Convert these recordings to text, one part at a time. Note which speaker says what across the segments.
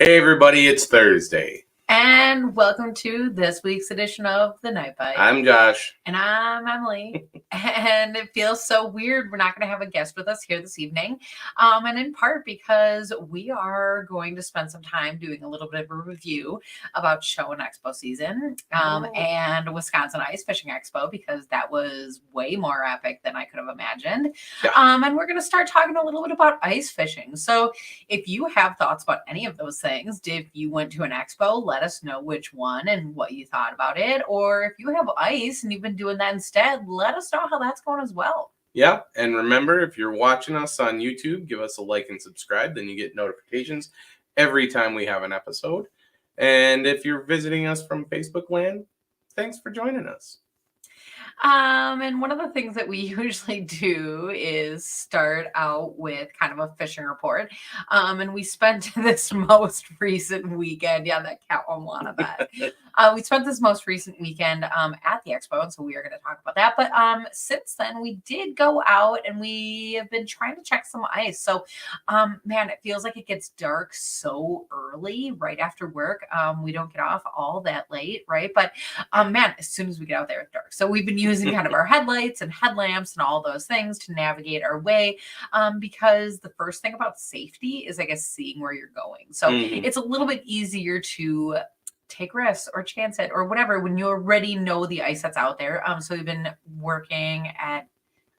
Speaker 1: Hey everybody, it's Thursday.
Speaker 2: And welcome to this week's edition of The Night Bite.
Speaker 1: I'm Josh.
Speaker 2: And I'm Emily. And it feels so weird. We're not going to have a guest with us here this evening. And in part because we are going to spend some time doing a little bit of a review about show and expo season and Wisconsin Ice Fishing Expo, because that was way more epic than I could have imagined.
Speaker 1: Yeah.
Speaker 2: And we're going to start talking a little bit about ice fishing. So if you have thoughts about any of those things, if you went to an expo, let us know which one and what you thought about it. Or if you have ice and you've been doing that instead, let us know how that's going as well.
Speaker 1: Yeah, and remember, if you're watching us on YouTube, give us a like and subscribe. Then you get notifications every time we have an episode. And if you're visiting us from Facebook land, thanks for joining us.
Speaker 2: And one of the things that we usually do is start out with kind of a fishing report. And we spent this most recent weekend. Yeah, that cat one wanted that. We spent this most recent weekend at the expo, and so we are going to talk about that. But since then, we did go out and we have been trying to check some ice. So, man, it feels like it gets dark so early, right after work. We don't get off all that late, right? But man, as soon as we get out there, it's dark. So we've been using kind of our headlights and headlamps and all those things to navigate our way, because the first thing about safety is, I guess, seeing where you're going. So it's a little bit easier to take risks or chance it or whatever when you already know the ice that's out there. So we've been working at,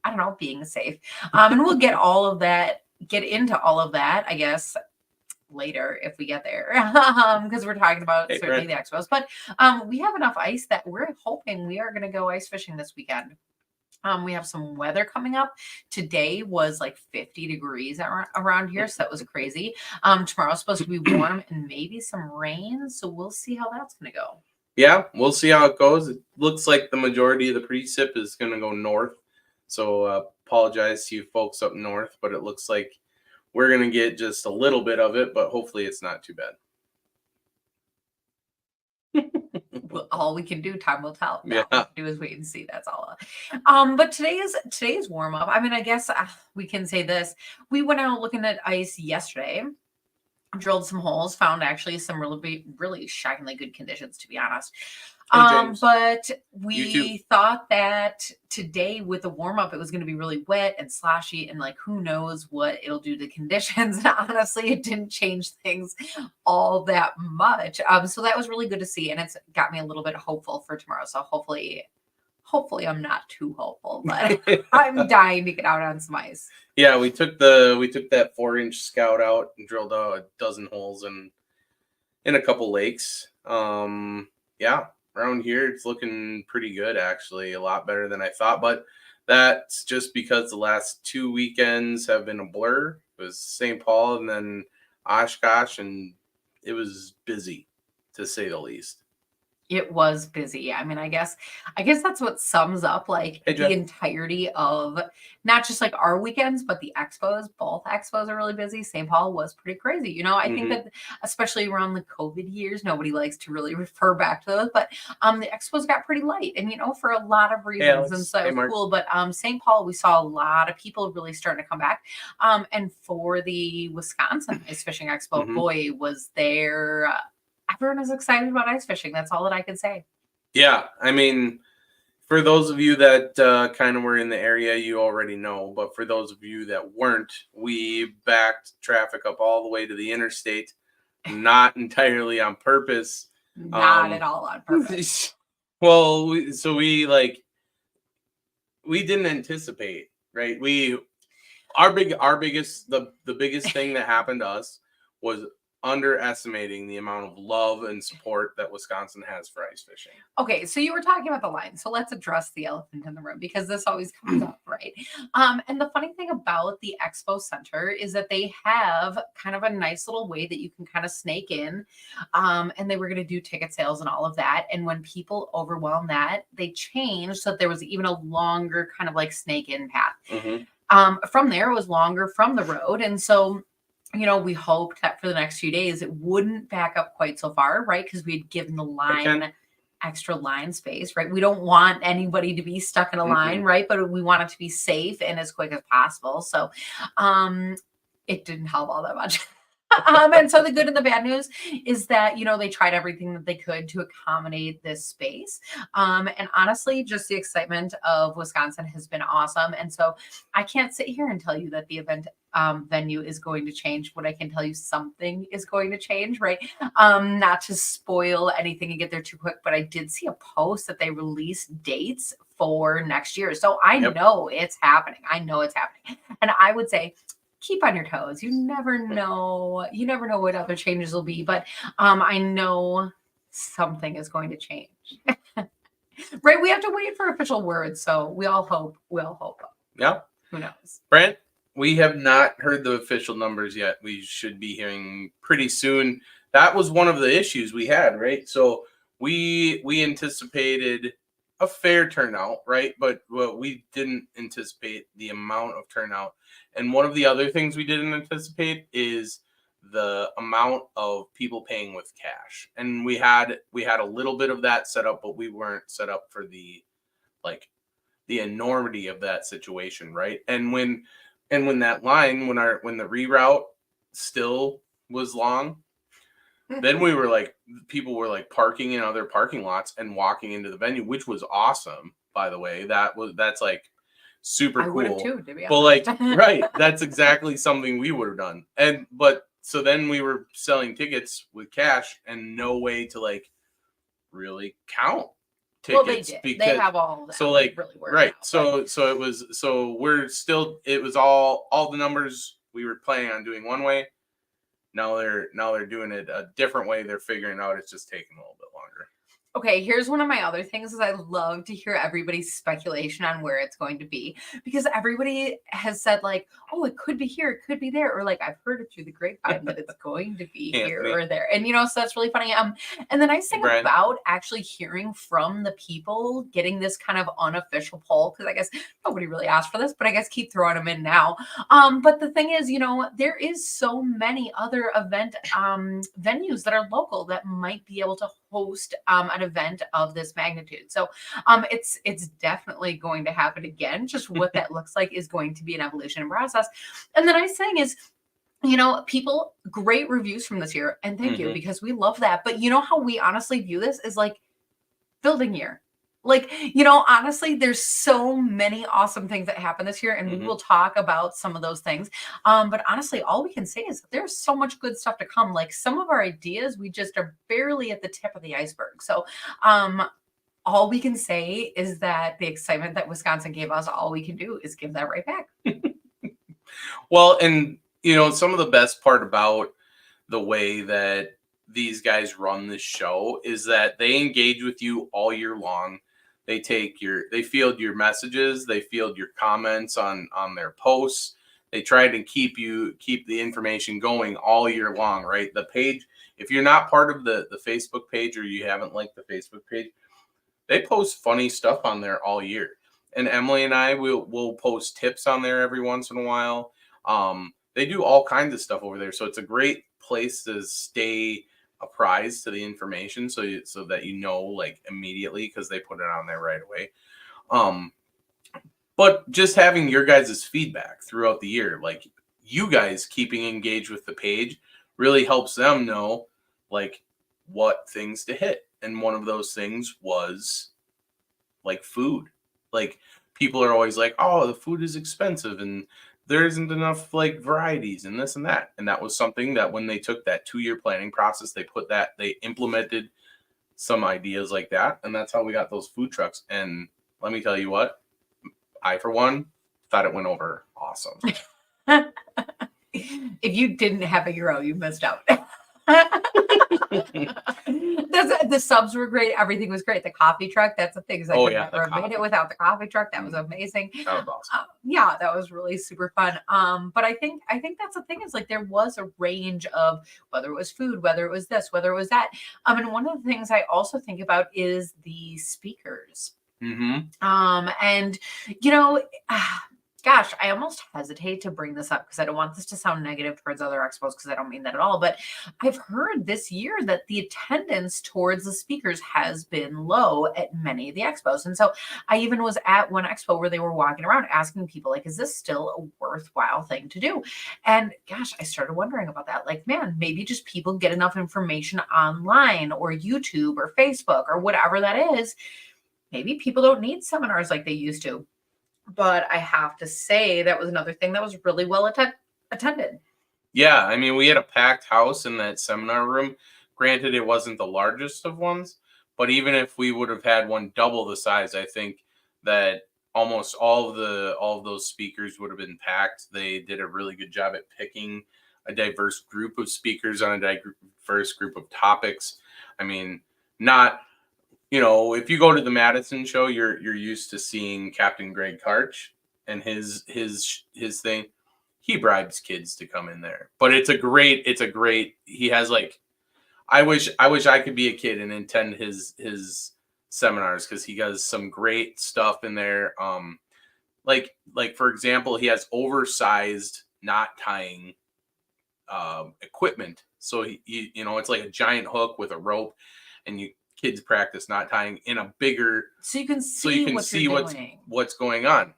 Speaker 2: I don't know, being safe. And we'll get into all of that, I guess, later if we get there, because we're talking about certainly the expos. But we have enough ice that we're hoping we are going to go ice fishing this weekend. We have some weather coming up. Today was like 50 degrees around here, so that was crazy. Tomorrow's supposed to be warm and maybe some rain, so we'll see how that's going to go.
Speaker 1: Yeah, we'll see how it goes. It looks like the majority of the precip is going to go north, so apologize to you folks up north, but it looks like we're going to get just a little bit of it, but hopefully it's not too bad.
Speaker 2: All we can do, time will tell.
Speaker 1: Yeah.
Speaker 2: All we can do is wait and see. That's all. But today's warm up. I mean, I guess we can say this. We went out looking at ice yesterday, drilled some holes, found actually some really shockingly good conditions, to be honest. But we thought that today with the warm up, it was going to be really wet and sloshy, and like, who knows what it'll do to conditions. And honestly, it didn't change things all that much. So that was really good to see. And it's got me a little bit hopeful for tomorrow. So hopefully I'm not too hopeful, but I'm dying to get out on some ice.
Speaker 1: Yeah, we took that 4-inch Scout out and drilled out a dozen holes in a couple lakes. Yeah. Around here, it's looking pretty good, actually, a lot better than I thought. But that's just because the last 2 weekends have been a blur. It was St. Paul and then Oshkosh, and it was busy, to say the least.
Speaker 2: It was busy. I mean, I guess that's what sums up like the entirety of not just like our weekends, but the expos. Both expos are really busy. St. Paul was pretty crazy. You know, I think that especially around the COVID years, nobody likes to really refer back to those, but the expos got pretty light, and you know, for a lot of reasons. And so it was cool. But St. Paul, we saw a lot of people really starting to come back. And for the Wisconsin Ice Fishing Expo, boy, was there. Everyone is excited about ice fishing. That's all that I can say.
Speaker 1: Yeah, I mean, for those of you that kind of were in the area, you already know. But for those of you that weren't, we backed traffic up all the way to the interstate, not entirely on purpose.
Speaker 2: Not at all on purpose.
Speaker 1: Well, we didn't anticipate, right? The biggest thing that happened to us was underestimating the amount of love and support that Wisconsin has for ice fishing.
Speaker 2: Okay, so you were talking about the line, so let's address the elephant in the room, because this always comes up, right? And the funny thing about the Expo Center is that they have kind of a nice little way that you can kind of snake in, and they were going to do ticket sales and all of that. And when people overwhelm that, they changed so that there was even a longer kind of like snake in path. From there, it was longer from the road, and so you know, we hoped that for the next few days it wouldn't back up quite so far, right? Because we had given the line extra line space, right? We don't want anybody to be stuck in a line, right? But we want it to be safe and as quick as possible. So it didn't help all that much. And so the good and the bad news is that, they tried everything that they could to accommodate this space. And honestly, just the excitement of Wisconsin has been awesome. And so I can't sit here and tell you that the event venue is going to change. What I can tell you, something is going to change, right? Not to spoil anything and get there too quick, but I did see a post that they released dates for next year. So I
Speaker 1: Yep.
Speaker 2: know it's happening. I know it's happening. And I would say, keep on your toes. You never know. You never know what other changes will be, but I know something is going to change. Right? We have to wait for official words, so we all hope. We all hope.
Speaker 1: Yeah.
Speaker 2: Who knows?
Speaker 1: Brent, we have not heard the official numbers yet. We should be hearing pretty soon. That was one of the issues we had, right? So we anticipated a fair turnout, right? But we didn't anticipate the amount of turnout. And one of the other things we didn't anticipate is the amount of people paying with cash. And we had a little bit of that set up, but we weren't set up for the like the enormity of that situation, right? And when that line, when the reroute still was long, then we were like, people were like parking in other parking lots and walking into the venue, which was awesome, by the way. That's like super
Speaker 2: I would have
Speaker 1: cool.
Speaker 2: too, to be
Speaker 1: But like,
Speaker 2: honest.
Speaker 1: right, that's exactly something we would have done. But so then we were selling tickets with cash and no way to like really count
Speaker 2: Well, they
Speaker 1: tickets
Speaker 2: did. They
Speaker 1: because
Speaker 2: have all of that.
Speaker 1: so like
Speaker 2: really worked
Speaker 1: right
Speaker 2: out,
Speaker 1: so it was all the numbers we were planning on doing one way. Now they're doing it a different way. They're figuring out it's just taking a little bit longer.
Speaker 2: Okay, here's one of my other things is I love to hear everybody's speculation on where it's going to be because everybody has said like, oh, it could be here, it could be there, or like I've heard it through the grapevine that it's going to be here or there. And so that's really funny. And the nice thing about actually hearing from the people getting this kind of unofficial poll, because I guess nobody really asked for this, but I guess keep throwing them in now. But the thing is, there is so many other event venues that are local that might be able to host an event of this magnitude. So it's definitely going to happen again. Just what that looks like is going to be an evolution process. And the nice thing is, people, great reviews from this year. And thank you, because we love that. But how we honestly view this is like building year. Like, honestly, there's so many awesome things that happen this year, and we will talk about some of those things. But honestly, all we can say is that there's so much good stuff to come. Like some of our ideas, we just are barely at the tip of the iceberg. So, all we can say is that the excitement that Wisconsin gave us, all we can do is give that right back.
Speaker 1: Well, and some of the best part about the way that these guys run this show is that they engage with you all year long. They field your messages, they field your comments on their posts. They try to keep the information going all year long, right? The page, if you're not part of the Facebook page or you haven't liked the Facebook page, they post funny stuff on there all year. And Emily and I will post tips on there every once in a while. They do all kinds of stuff over there. So it's a great place to stay apprised to the information so that like immediately, because they put it on there right away. But just having your guys' feedback throughout the year, like you guys keeping engaged with the page really helps them know like what things to hit. And one of those things was like food. Like people are always like, oh, the food is expensive and there isn't enough like varieties and this and that. And that was something that when they took that 2-year planning process, they implemented some ideas like that. And that's how we got those food trucks. And let me tell you what, I, for one, thought it went over awesome.
Speaker 2: If you didn't have a euro, you missed out. The subs were great. Everything was great. The coffee truck, that's the thing. I could never have made it without the coffee truck. That was amazing.
Speaker 1: That was awesome.
Speaker 2: Yeah, that was really super fun. But I think that's the thing is like there was a range of whether it was food, whether it was this, whether it was that. And one of the things I also think about is the speakers. And Gosh, I almost hesitate to bring this up because I don't want this to sound negative towards other expos because I don't mean that at all. But I've heard this year that the attendance towards the speakers has been low at many of the expos. And so I even was at one expo where they were walking around asking people, like, is this still a worthwhile thing to do? And gosh, I started wondering about that. Like, man, maybe just people get enough information online or YouTube or Facebook or whatever that is. Maybe people don't need seminars like they used to. But I have to say that was another thing that was really well attended.
Speaker 1: Yeah, I mean, we had a packed house in that seminar room. Granted, it wasn't the largest of ones, but even if we would have had one double the size, I think that almost all of those speakers would have been packed. They did a really good job at picking a diverse group of speakers on a diverse group of topics. I mean, not if you go to the Madison show, you're used to seeing Captain Greg Karch and his thing. He bribes kids to come in there, but it's a great. He has like, I wish I could be a kid and attend his seminars because he does some great stuff in there. Like for example, he has oversized knot tying equipment. So it's like a giant hook with a rope, and kids practice knot tying in a bigger,
Speaker 2: So you can see what you're doing.
Speaker 1: what's going on.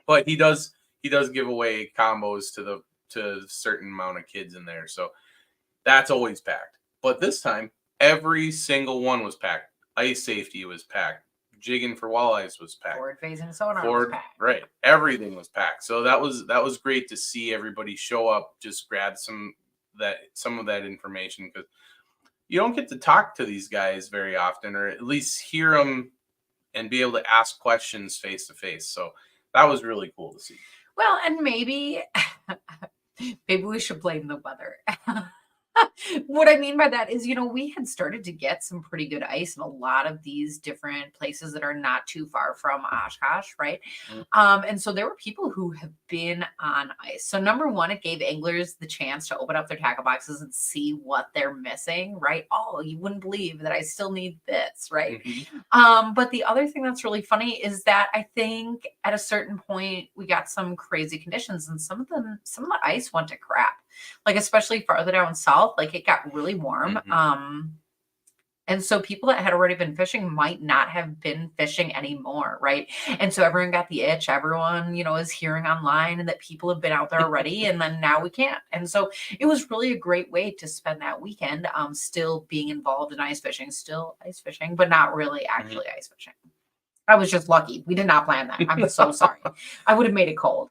Speaker 1: But he does give away combos to a certain amount of kids in there. So that's always packed. But this time, every single one was packed. Ice safety was packed. Jigging for walleyes was packed.
Speaker 2: Forward facing sonar was packed.
Speaker 1: Right. Everything was packed. So that was great to see everybody show up, just grab some of that information, because you don't get to talk to these guys very often, or at least hear them and be able to ask questions face to face. So that was really cool to see.
Speaker 2: Well, and maybe we should blame the weather. What I mean by that is, we had started to get some pretty good ice in a lot of these different places that are not too far from Oshkosh, right? And so there were people who have been on ice. So number one, it gave anglers the chance to open up their tackle boxes and see what they're missing, right? Oh, you wouldn't believe that I still need this, right? But the other thing that's really funny is that I think at a certain point we got some crazy conditions, and some of the ice went to crap. Like especially farther down south, like it got really warm. And so people that had already been fishing might not have been fishing anymore, right? And so everyone got the itch. Everyone, is hearing online and that people have been out there already, and then now we can't. And so it was really a great way to spend that weekend, still being involved in ice fishing, but not really actually ice fishing. I was just lucky. We did not plan that. I'm so sorry. I would have made it cold.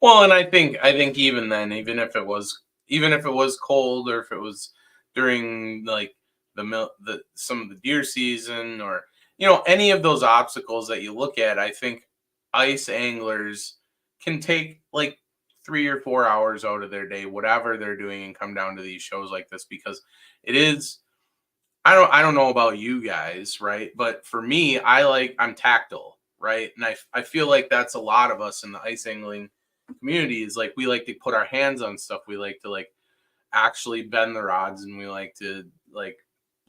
Speaker 1: Well, and I think even then, even if it was cold, or if it was during like some of the deer season, or any of those obstacles that you look at, I think ice anglers can take like 3 or 4 hours out of their day, whatever they're doing, and come down to these shows like this, because it is. I don't know about you guys, right? But for me, I'm tactile, right? And I feel like that's a lot of us in the ice angling community, is like we like to put our hands on stuff. We like to like actually bend the rods, and we like to like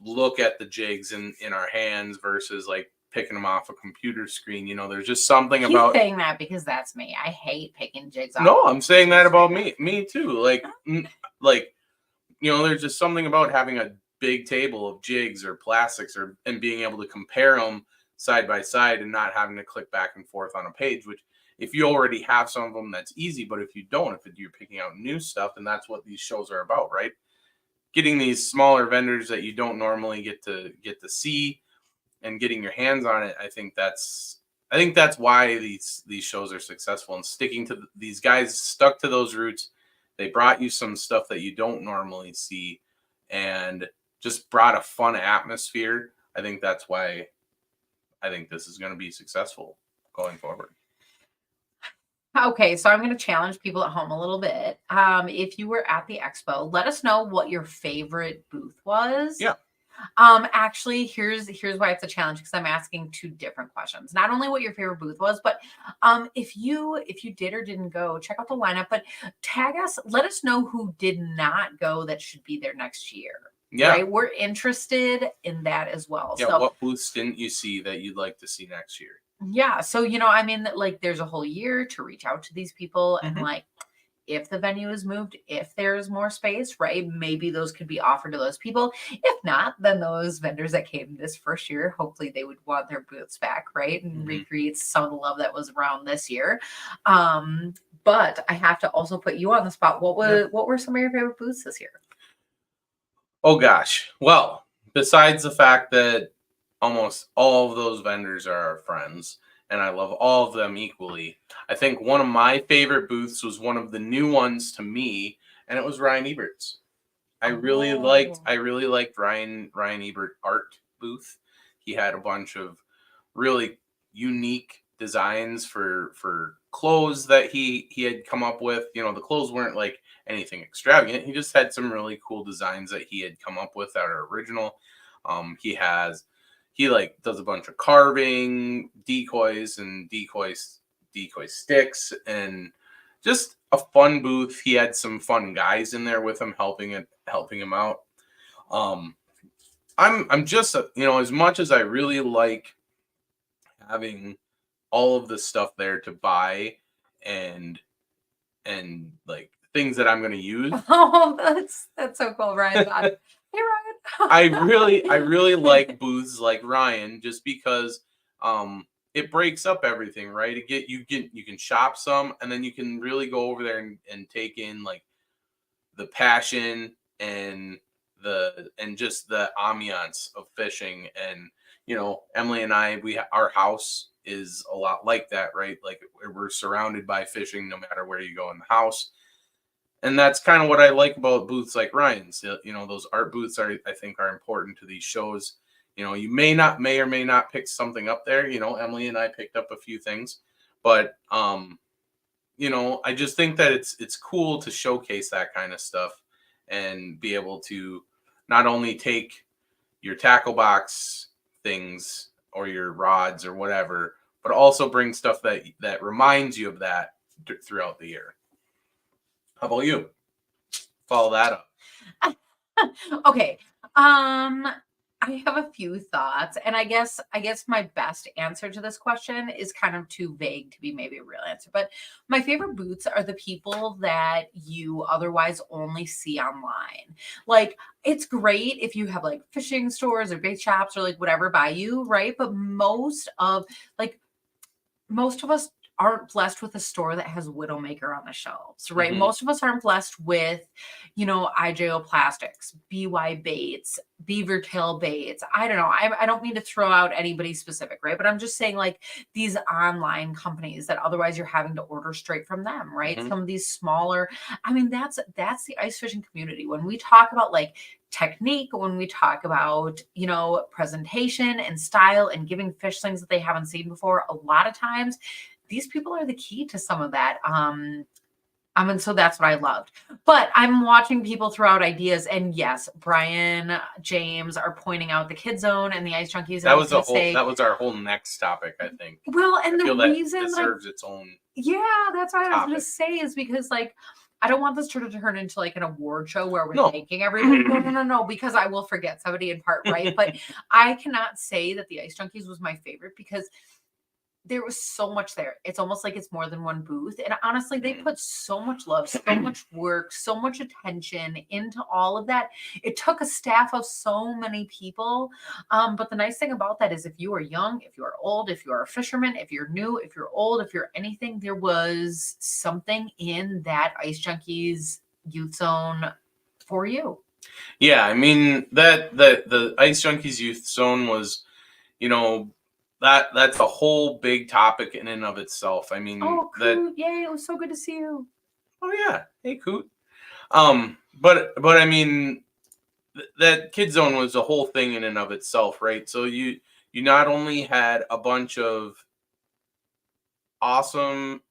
Speaker 1: look at the jigs in our hands versus like picking them off a computer screen. There's just something about
Speaker 2: saying that because that's me. I hate picking jigs off.
Speaker 1: No, I'm saying that about me too. Like there's just something about having a big table of jigs or plastics, and being able to compare them side by side and not having to click back and forth on a page, which if you already have some of them, that's easy. But if you don't, if you're picking out new stuff, and that's what these shows are about, right? Getting these smaller vendors that you don't normally get to see, and getting your hands on it, I think that's why these shows are successful. And sticking to these guys stuck to those roots. They brought you some stuff that you don't normally see, and just brought a fun atmosphere. I think that's why I think this is going to be successful going forward.
Speaker 2: Okay, so I'm going to challenge people at home a little bit. If you were at the expo, let us know what your favorite booth was.
Speaker 1: Yeah.
Speaker 2: Actually, here's why it's a challenge, because I'm asking two different questions. Not only what your favorite booth was, but if you did or didn't go, check out the lineup, but tag us, let us know who did not go that should be there next year.
Speaker 1: Yeah.
Speaker 2: Right? We're interested in that as well.
Speaker 1: Yeah,
Speaker 2: so
Speaker 1: what booths didn't you see that you'd like to see next year?
Speaker 2: Yeah. So, I mean, like there's a whole year to reach out to these people and
Speaker 1: Mhm.
Speaker 2: like if the venue is moved, if there's more space, right? Maybe those could be offered to those people. If not, then those vendors that came this first year, hopefully they would want their booths back, right? And
Speaker 1: Mhm.
Speaker 2: recreate some of the love that was around this year. Um, but I have to also put you on the spot.
Speaker 1: Yeah.
Speaker 2: What were some of your favorite booths this year?
Speaker 1: Oh gosh. Well, besides the fact that almost all of those vendors are our friends and I love all of them equally, I think one of my favorite booths was one of the new ones to me, and it was Ryan Ebert's.
Speaker 2: Oh,
Speaker 1: I really liked Ryan Ebert art booth. He had a bunch of really unique designs for clothes that he had come up with. You know, the clothes weren't like anything extravagant. He just had some really cool designs that he had come up with that are original. He like does a bunch of carving, decoys and decoy sticks, and just a fun booth. He had some fun guys in there with him helping him out. Um I'm just as much as I really like having all of the stuff there to buy and like things that I'm going to use.
Speaker 2: oh, that's so cool, Ryan's on. Hey,
Speaker 1: I
Speaker 2: Ryan.
Speaker 1: really like booths like Ryan just because um it breaks up everything, right? You can shop some and then you can really go over there and take in like the passion and and just the ambiance of fishing. And Emily and I, our house is a lot like that, right? Like we're surrounded by fishing no matter where you go in the house. And that's kind of what I like about booths like Ryan's. Those art booths I think are important to these shows. You may or may not pick something up there. Emily and I picked up a few things, but I just think that it's cool to showcase that kind of stuff and be able to not only take your tackle box things or your rods or whatever, but also bring stuff that reminds you of that throughout the year. How about you? Follow that up.
Speaker 2: Okay. Um, I have a few thoughts, and I guess my best answer to this question is kind of too vague to be maybe a real answer. But my favorite boots are the people that you otherwise only see online. Like it's great if you have like fishing stores or bait shops or like whatever by you, right? But like most of us aren't blessed with a store that has Widowmaker on the shelves, right?
Speaker 1: Hmm.
Speaker 2: Most of us aren't blessed with, IJO Plastics, BY Baits, Beaver Tail Baits. I don't know. I don't mean to throw out anybody specific, right? But I'm just saying, like, these online companies that otherwise you're having to order straight from them, right?
Speaker 1: Hmm.
Speaker 2: Some of these smaller, I mean, that's the ice fishing community. When we talk about like technique, when we talk about presentation and style and giving fish things that they haven't seen before, a lot of times these people are the key to some of that. And so that's what I loved. But I'm watching people throw out ideas, and yes, Brian, James are pointing out the Kid Zone and the Ice Junkies, and I was going to say,
Speaker 1: That was our whole next topic, I think.
Speaker 2: well,
Speaker 1: I
Speaker 2: and the
Speaker 1: feel that
Speaker 2: reason that
Speaker 1: deserves its own
Speaker 2: yeah, that's what I was going to
Speaker 1: topic.
Speaker 2: say is because like I don't want this to turn into like an award show where we're
Speaker 1: No.
Speaker 2: thanking everybody. No, no, no, no, because I will forget somebody in part, right? But I cannot say that the Ice Junkies was my favorite because there was so much there. It's almost like it's more than one booth. And honestly, they put so much love, so much work, so much attention into all of that. It took a staff of so many people. But the nice thing about that is if you are young, if you are old, if you are a fisherman, if you're new, if you're old, if you're anything, there was something in that Ice Junkies youth zone for you.
Speaker 1: Yeah, I mean that the Ice Junkies Youth Zone was, you know, that's a whole big topic in and of itself. I mean
Speaker 2: Oh,
Speaker 1: that.
Speaker 2: cool. Yay. It was so good to see you.
Speaker 1: Oh yeah, hey Coot. But I mean that Kid Zone was a whole thing in and of itself, right? So you not only had a bunch of awesome,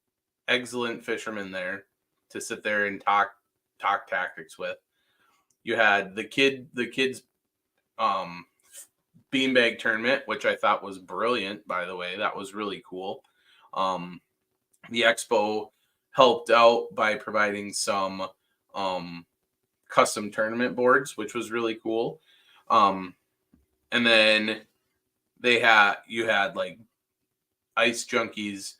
Speaker 1: excellent fishermen there to sit there and talk tactics with. You had the kids um beanbag tournament, which I thought was brilliant, by the way. That was really cool. Um, the Expo helped out by providing some um, custom tournament boards, which was really cool. Um, and then you had like Ice Junkies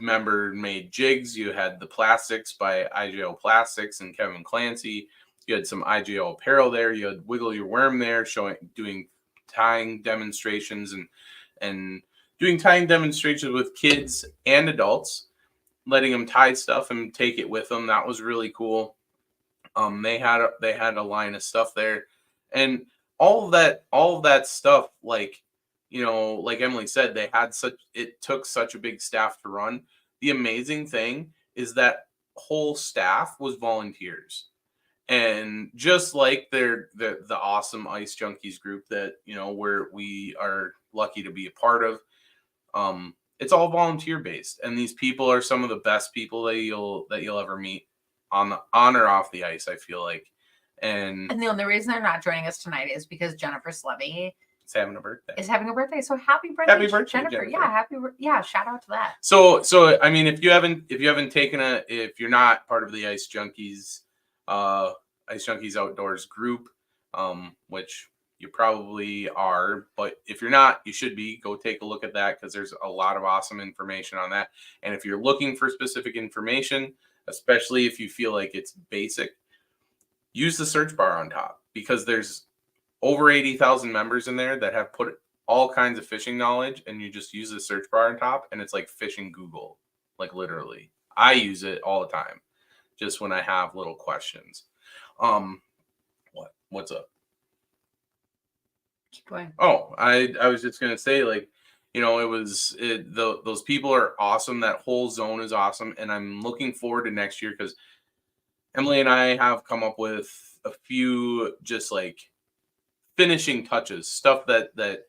Speaker 1: member made jigs. You had the plastics by IGO Plastics and Kevin Clancy. You had some IGO apparel there. You had Wiggle Your Worm there, doing tying demonstrations and doing tying demonstrations with kids and adults, letting them tie stuff and take it with them. That was really cool. They had a line of stuff there, and all of that stuff, like, like Emily said, it took such a big staff to run. The amazing thing is that whole staff was volunteers, and just like the awesome Ice Junkies group that we are lucky to be a part of. It's all volunteer based, and these people are some of the best people that you'll ever meet on or off the ice, I feel like. And
Speaker 2: the only reason they're not joining us tonight is because Jennifer Slevy
Speaker 1: is having a birthday.
Speaker 2: So happy birthday,
Speaker 1: Jennifer.
Speaker 2: Yeah, shout out to that.
Speaker 1: So I mean, if you're not part of the Ice Junkies Outdoors group, which you probably are, but if you're not, you should be. Go take a look at that, because there's a lot of awesome information on that. And if you're looking for specific information, especially if you feel like it's basic, use the search bar on top, because there's over 80,000 members in there that have put all kinds of fishing knowledge, and you just use the search bar on top, and it's like fishing Google, like literally. I use it all the time, just when I have little questions. What's up?
Speaker 2: Keep going.
Speaker 1: Oh, I was just gonna say, like, those people are awesome. That whole zone is awesome, and I'm looking forward to next year, because Emily and I have come up with a few just like finishing touches, stuff that the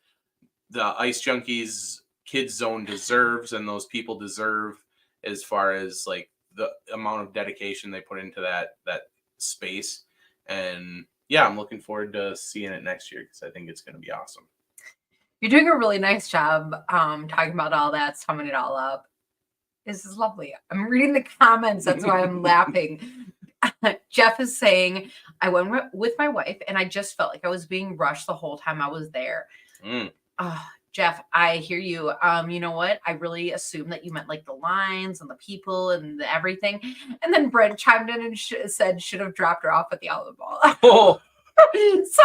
Speaker 1: Ice Junkies Kids Zone deserves, and those people deserve, as far as like the amount of dedication they put into that space. And yeah, I'm looking forward to seeing it next year, because I think it's going to be awesome.
Speaker 2: You're doing a really nice job talking about all that, summing it all up. This is lovely. I'm reading the comments. That's why I'm laughing. Jeff is saying, I went with my wife, and I just felt like I was being rushed the whole time I was there. Jeff, I hear you. You know what? I really assumed that you meant like the lines and the people and everything. And then Brent chimed in and said, should have dropped her off at the outlet mall.
Speaker 1: Oh.
Speaker 2: So,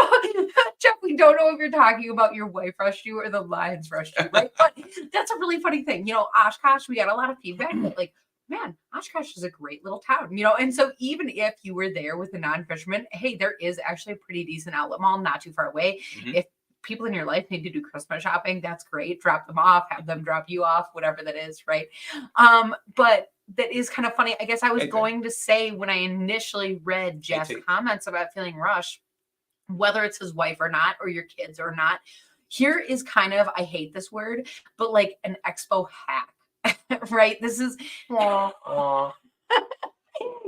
Speaker 2: Jeff, we don't know if you're talking about your wife rushed you or the lines rushed you, right? But that's a really funny thing. Oshkosh, we got a lot of feedback that, like, man, Oshkosh is a great little town, and so even if you were there with a non-fisherman, hey, there is actually a pretty decent outlet mall not too far away. Mm-hmm. If people in your life need to do Christmas shopping, that's great. Drop them off, have them drop you off, whatever that is, right? But that is kind of funny. I guess I was going to say, when I initially read Jeff's comments about feeling rushed, whether it's his wife or not, or your kids or not, here is kind of, I hate this word, but like an expo hack. Right? This is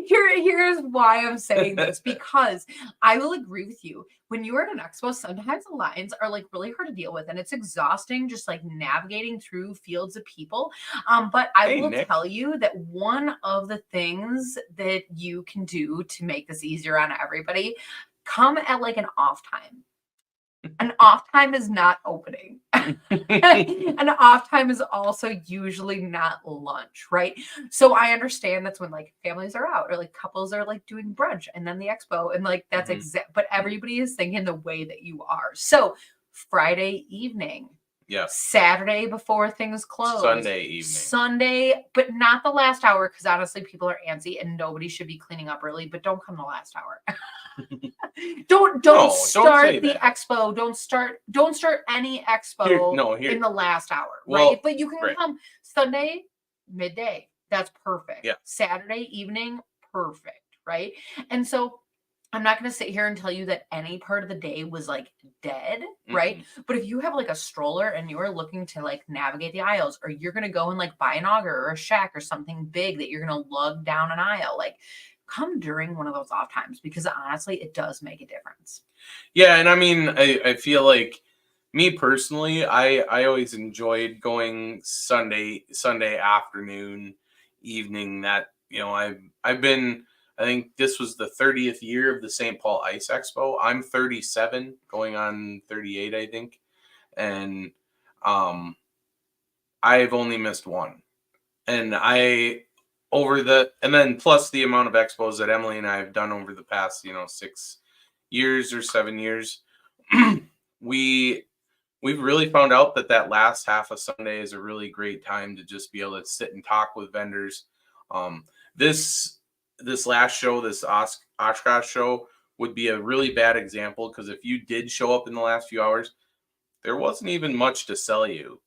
Speaker 2: here's why I'm saying this, because I will agree with you. When you are at an expo, sometimes the lines are like really hard to deal with, and it's exhausting just like navigating through fields of people. But I will tell you that one of the things that you can do to make this easier on everybody, come at like an off time. An off time is not opening. An off time is also usually not lunch, right? So I understand that's when like families are out, or like couples are like doing brunch and then the expo, and like that's exact. But everybody is thinking the way that you are. So Friday evening, Saturday before things close,
Speaker 1: Sunday evening,
Speaker 2: Sunday, but not the last hour, because honestly, people are antsy and nobody should be cleaning up early. But don't come the last hour. Don't start the expo. Don't start any expo in the last hour, right? But you can come Sunday midday. That's perfect. Yeah. Saturday evening, perfect, right? And so I'm not going to sit here and tell you that any part of the day was like dead, right? But if you have like a stroller and you're looking to like navigate the aisles, or you're going to go and like buy an auger or a shack or something big that you're going to lug down an aisle, like, come during one of those off times, because honestly, it does make a difference.
Speaker 1: Yeah. And I mean, I feel like, me personally, I always enjoyed going Sunday afternoon, evening. That, I've been, I think this was the 30th year of the St. Paul Ice Expo. I'm 37, going on 38, I think. And I've only missed one. And and then plus the amount of expos that Emily and I have done over the past, 6 years or 7 years, we we've really found out that last half of Sunday is a really great time to just be able to sit and talk with vendors. Um, this this last show, this Oshkosh show, would be a really bad example because if you did show up in the last few hours, there wasn't even much to sell you.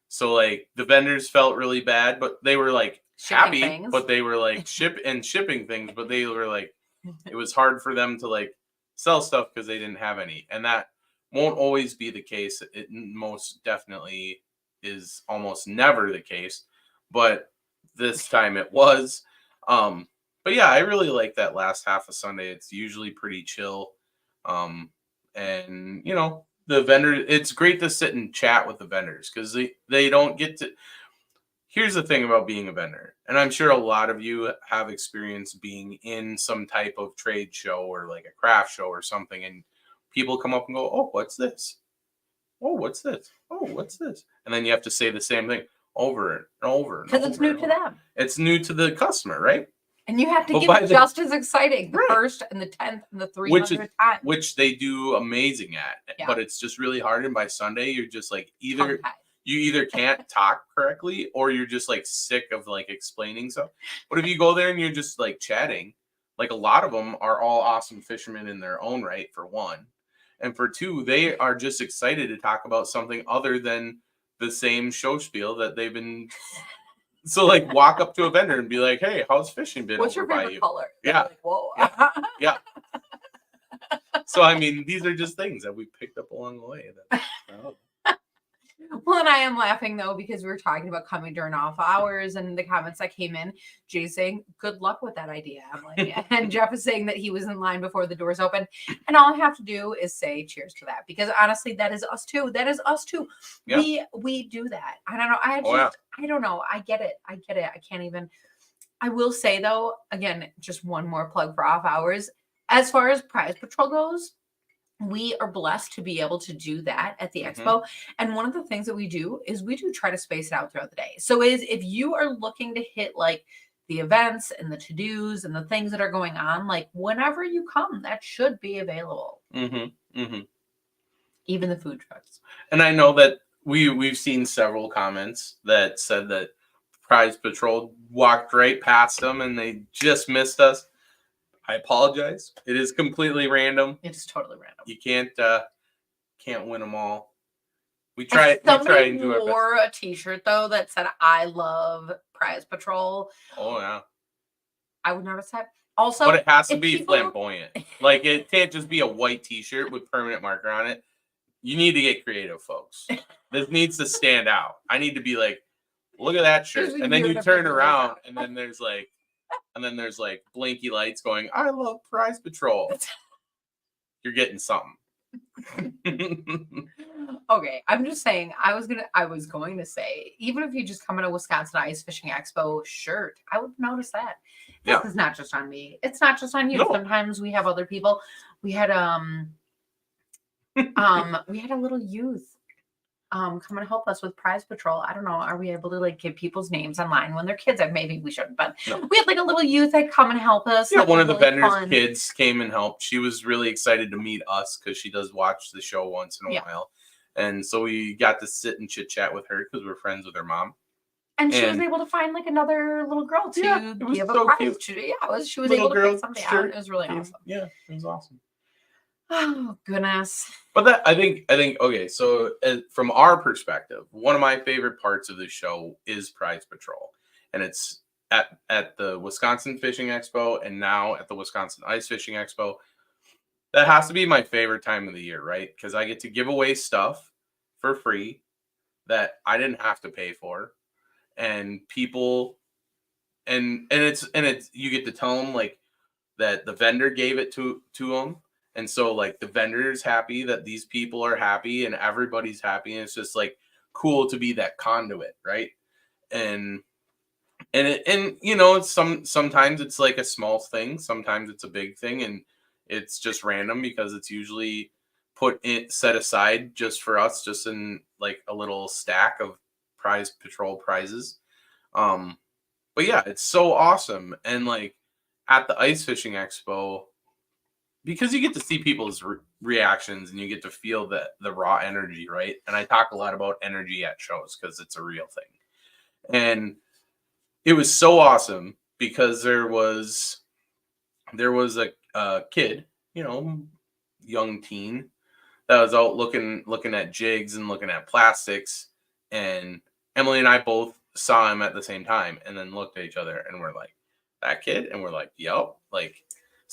Speaker 1: So like the vendors felt really bad, but they were like
Speaker 2: Shipping
Speaker 1: happy,
Speaker 2: things.
Speaker 1: but they were like shipping things, but they were like it was hard for them to like sell stuff because they didn't have any. And that won't always be the case. It most definitely is almost never the case, but this time it was. But yeah, I really like that last half of Sunday. It's usually pretty chill. And the vendor, it's great to sit and chat with the vendors because they don't get to. Here's the thing about being a vendor, and I'm sure a lot of you have experience being in some type of trade show or like a craft show or something, and people come up and go, "Oh, what's this? Oh, what's this? Oh, what's this?" And then you have to say the same thing over and over and
Speaker 2: Because it's
Speaker 1: over
Speaker 2: new
Speaker 1: and
Speaker 2: to
Speaker 1: over.
Speaker 2: them.
Speaker 1: It's new to the customer, right?
Speaker 2: And you have to
Speaker 1: But by
Speaker 2: get
Speaker 1: the-
Speaker 2: just as exciting the
Speaker 1: Right.
Speaker 2: first and the 10th and the
Speaker 1: Which is
Speaker 2: 300th time.
Speaker 1: which they do amazing at,
Speaker 2: Yeah.
Speaker 1: but it's just really hard. And by Sunday, you're just like you
Speaker 2: Tongue-tied.
Speaker 1: can't talk correctly or you're just like sick of like explaining stuff. But if you go there and you're just like chatting, like a lot of them are all awesome fishermen in their own right, for one. And for two, they are just excited to talk about something other than the same show spiel that they've been. So like walk up to a vendor and be like, "Hey, how's fishing been
Speaker 2: What's
Speaker 1: over
Speaker 2: your
Speaker 1: by
Speaker 2: favorite
Speaker 1: you?"
Speaker 2: color?
Speaker 1: Yeah.
Speaker 2: Like, whoa.
Speaker 1: Yeah. So I mean, these are just things that we picked up along the way.
Speaker 2: Well, and I am laughing though because we were talking about coming during off hours, and the comments that came in, Jay's saying, "Good luck with that idea, Emily," and Jeff is saying that he was in line before the doors open, and all I have to do is say cheers to that because honestly, that is us too. That is us too.
Speaker 1: Yeah.
Speaker 2: We do that. I don't know.
Speaker 1: Yeah.
Speaker 2: I don't know. I get it. I can't even. I will say though, again, just one more plug for off hours. As far as Prize Patrol goes, we are blessed to be able to do that at the Expo. And one of the things that we do is we do try to space it out throughout the day. So if you are looking to hit like the events and the to-dos and the things that are going on, like whenever you come, that should be available. Even the food trucks.
Speaker 1: And I know that we've seen several comments that said that Prize Patrol walked right past them and they just missed us. I apologize. It is completely random.
Speaker 2: It's totally random.
Speaker 1: You can't win them all. We try and do our best.
Speaker 2: Wore a t-shirt though that said "I love Prize Patrol."
Speaker 1: Oh yeah.
Speaker 2: I would notice that. Also,
Speaker 1: but it has to be flamboyant. Like it can't just be a white t-shirt with permanent marker on it. You need to get creative, folks. This needs to stand out. I need to be like, look at that shirt. And then you turn around and then there's like blinky lights going, "I love Prize Patrol." You're getting something.
Speaker 2: Okay, I'm just saying. I was going to say, even if you just come in a Wisconsin Ice Fishing Expo shirt, I would notice that.
Speaker 1: Yeah.
Speaker 2: This is not just on me. It's not just on you.
Speaker 1: No.
Speaker 2: Sometimes we have other people. We had we had a little youth come and help us with Prize Patrol. I don't know. Are we able to like give people's names online when they're kids? Maybe we shouldn't, but
Speaker 1: no.
Speaker 2: We had like a little youth that come and help us.
Speaker 1: Yeah, one of the vendors' kids came and helped. She was really excited to meet us because she does watch the show once in a while. And so we got to sit and chit chat with her because we're friends with her mom.
Speaker 2: And she was able to find like another little girl to give a prize to. Yeah, she was able to pick something out. It was really awesome.
Speaker 1: Yeah, it was awesome.
Speaker 2: Oh goodness!
Speaker 1: But I think okay. So from our perspective, one of my favorite parts of the show is Prize Patrol, and it's at the Wisconsin Fishing Expo and now at the Wisconsin Ice Fishing Expo. That has to be my favorite time of the year, right? Because I get to give away stuff for free that I didn't have to pay for, and people, and it's you get to tell them like that the vendor gave it to them. And so like the vendor is happy that these people are happy and everybody's happy. And it's just like cool to be that conduit. Right. And it's sometimes it's like a small thing. Sometimes it's a big thing and it's just random because it's usually set aside just for us, just in like a little stack of prize patrol prizes. But yeah, it's so awesome. And like at the ice fishing expo, because you get to see people's reactions and you get to feel the raw energy, right? And I talk a lot about energy at shows because it's a real thing. And it was so awesome because there was a kid, young teen that was out looking at jigs and looking at plastics, and Emily and I both saw him at the same time and then looked at each other and we're like, that kid? And we're like, yep, like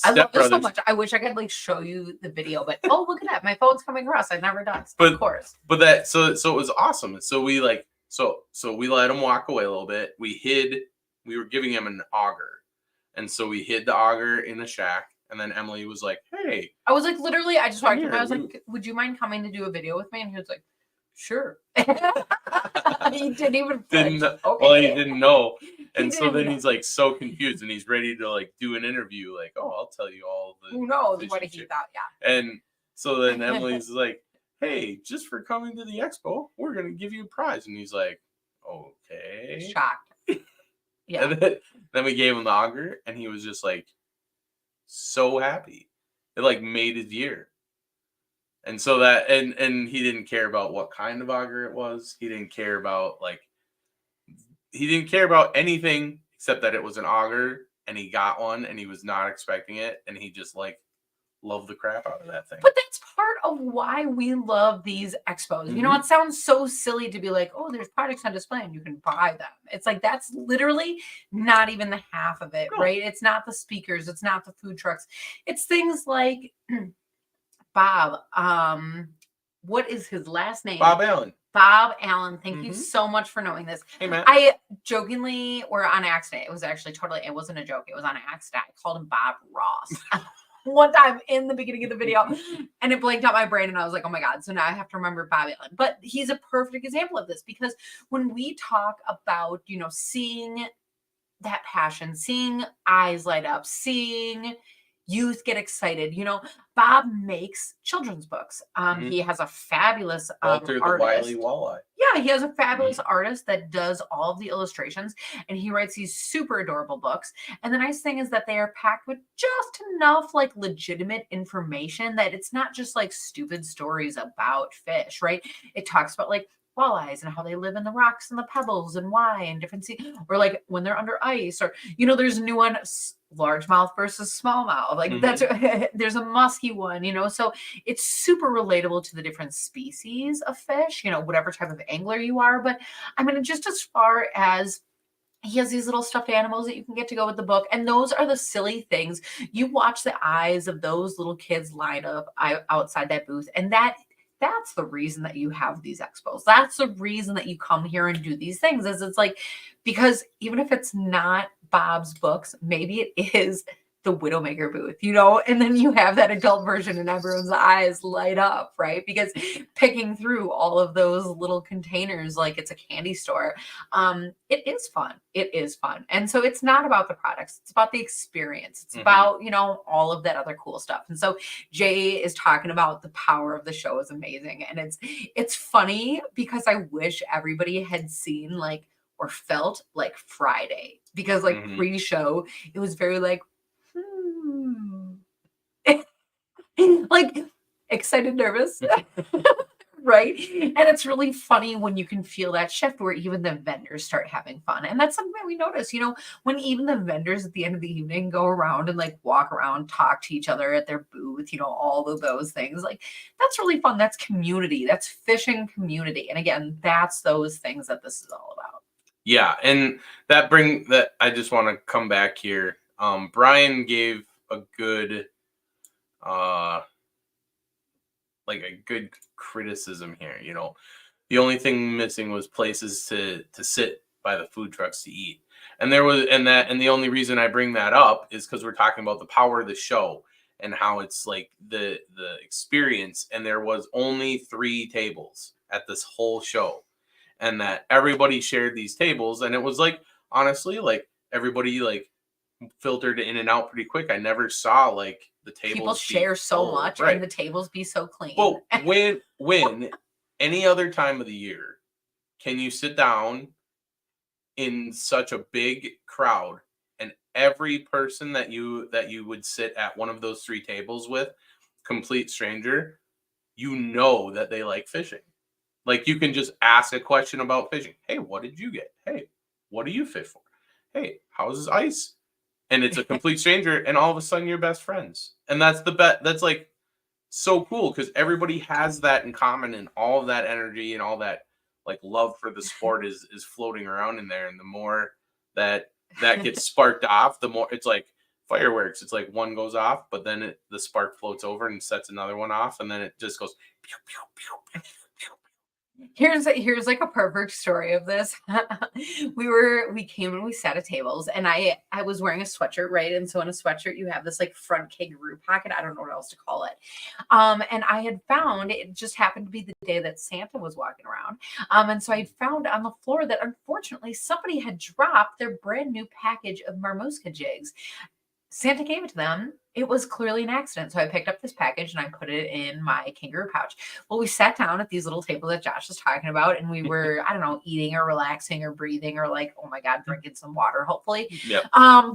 Speaker 2: I love
Speaker 1: Step
Speaker 2: this so
Speaker 1: Brothers.
Speaker 2: much. I wish I could like show you the video, but oh, look at that. My phone's coming across. I've never done.
Speaker 1: But
Speaker 2: of course.
Speaker 1: But that so it was awesome. So we like so we let him walk away a little bit. We were giving him an auger. And so we hid the auger in the shack. And then Emily was like, hey.
Speaker 2: I was like, literally, I just walked in. I was
Speaker 1: here,
Speaker 2: like, would you mind coming to do a video with me? And he was like, sure. He didn't even
Speaker 1: didn't
Speaker 2: okay.
Speaker 1: Well, he didn't know. And
Speaker 2: He
Speaker 1: so
Speaker 2: didn't
Speaker 1: then
Speaker 2: know.
Speaker 1: he's like so confused and he's ready to like do an interview, like, oh, I'll tell you all the
Speaker 2: Who knows
Speaker 1: fishing
Speaker 2: what he
Speaker 1: shit.
Speaker 2: thought? Yeah.
Speaker 1: And so then Emily's like, hey, just for coming to the expo, we're gonna give you a prize. And he's like, okay.
Speaker 2: Shocked. Yeah.
Speaker 1: And then we gave him the auger and he was just like so happy. It like made his year. And so that and he didn't care about what kind of auger it was. He didn't care about anything except that it was an auger and he got one and he was not expecting it and he just like loved the crap out of that thing.
Speaker 2: But that's part of why we love these expos.
Speaker 1: Mm-hmm.
Speaker 2: You know, it sounds so silly to be like, oh, there's products on display and you can buy them. It's like that's literally not even the half of it,
Speaker 1: No.
Speaker 2: right? It's not the speakers, it's not the food trucks. It's things like Bob. What is his last name?
Speaker 1: Bob Allen.
Speaker 2: Bob Allen. Thank you so much for knowing this.
Speaker 1: Hey, Matt.
Speaker 2: I jokingly, or on accident, it was actually totally, it wasn't a joke. It was on accident. I called him Bob Ross. One time in the beginning of the video and it blanked out my brain and I was like, oh my God. So now I have to remember Bob Allen. But he's a perfect example of this because when we talk about, seeing that passion, seeing eyes light up, seeing youth get excited, Bob makes children's books. He has a fabulous
Speaker 1: Walter the
Speaker 2: artist.
Speaker 1: Wily Walleye.
Speaker 2: Yeah, he has a fabulous artist that does all of the illustrations and he writes these super adorable books. And the nice thing is that they are packed with just enough like legitimate information that it's not just like stupid stories about fish, right? It talks about like walleyes and how they live in the rocks and the pebbles and why and different or like when they're under ice or there's a new one, largemouth versus smallmouth, like that's there's a musky one, so it's super relatable to the different species of fish, whatever type of angler you are. But I mean, just as far as he has these little stuffed animals that you can get to go with the book. And those are the silly things. You watch the eyes of those little kids line up outside that booth. And that's the reason that you have these expos. That's the reason that you come here and do these things is it's like, because even if it's not Bob's books, maybe it is the Widowmaker booth, and then you have that adult version and everyone's eyes light up, right? Because picking through all of those little containers like it's a candy store, it is fun. It is fun. And so it's not about the products. It's about the experience. It's about, all of that other cool stuff. And so Jay is talking about the power of the show is amazing. And it's funny because I wish everybody had seen like, or felt like Friday, because like pre-show, it was very like, like excited, nervous, right? And it's really funny when you can feel that shift where even the vendors start having fun. And that's something that we notice, when even the vendors at the end of the evening go around and like walk around, talk to each other at their booth, all of those things, like that's really fun. That's community. That's fishing community. And again, that's those things that this is all about.
Speaker 1: Yeah. And that I just want to come back here. Brian gave a good good criticism here. The only thing missing was places to sit by the food trucks to eat. And the only reason I bring that up is because we're talking about the power of the show and how it's like the experience. And there was only 3 tables at this whole show, and that everybody shared these tables, and it was like honestly like everybody like filtered in and out pretty quick. I never saw like the tables
Speaker 2: people share so much, right, and the tables be so clean.
Speaker 1: Well, when any other time of the year, can you sit down in such a big crowd and every person that you would sit at one of those 3 tables with, complete stranger, you know that they like fishing. Like, you can just ask a question about fishing. "Hey, what did you get? Hey, what do you fish for? Hey, how's this ice?" And it's a complete stranger, and all of a sudden you're best friends. And that's, like, so cool because everybody has that in common, and all of that energy and all that, like, love for the sport is floating around in there, and the more that gets sparked off, the more it's like fireworks. It's like one goes off, but then the spark floats over and sets another one off, and then it just goes pew, pew, pew, pew, pew.
Speaker 2: Here's like a perfect story of this. We came and we sat at tables, and I was wearing a sweatshirt, right? And so in a sweatshirt you have this like front kangaroo pocket. I don't know what else to call it. And I had found, it just happened to be the day that Santa was walking around. And so I found on the floor that unfortunately somebody had dropped their brand new package of Marmoska jigs. Santa gave it to them. It was clearly an accident. So I picked up this package and I put it in my kangaroo pouch. Well, we sat down at these little tables that Josh was talking about, and we were, I don't know, eating or relaxing or breathing or like, oh my God, drinking some water, hopefully.
Speaker 1: Yep.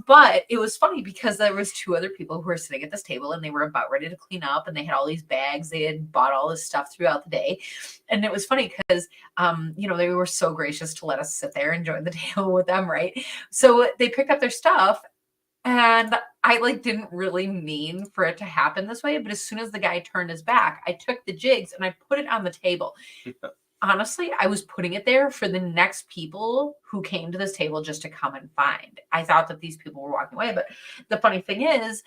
Speaker 2: But it was funny because there was 2 other people who were sitting at this table and they were about ready to clean up, and they had all these bags. They had bought all this stuff throughout the day. And it was funny because, they were so gracious to let us sit there and join the table with them, right? So they picked up their stuff. And I like didn't really mean for it to happen this way, but as soon as the guy turned his back, I took the jigs and I put it on the table. Honestly, I was putting it there for the next people who came to this table just to come and find. I thought that these people were walking away, but the funny thing is,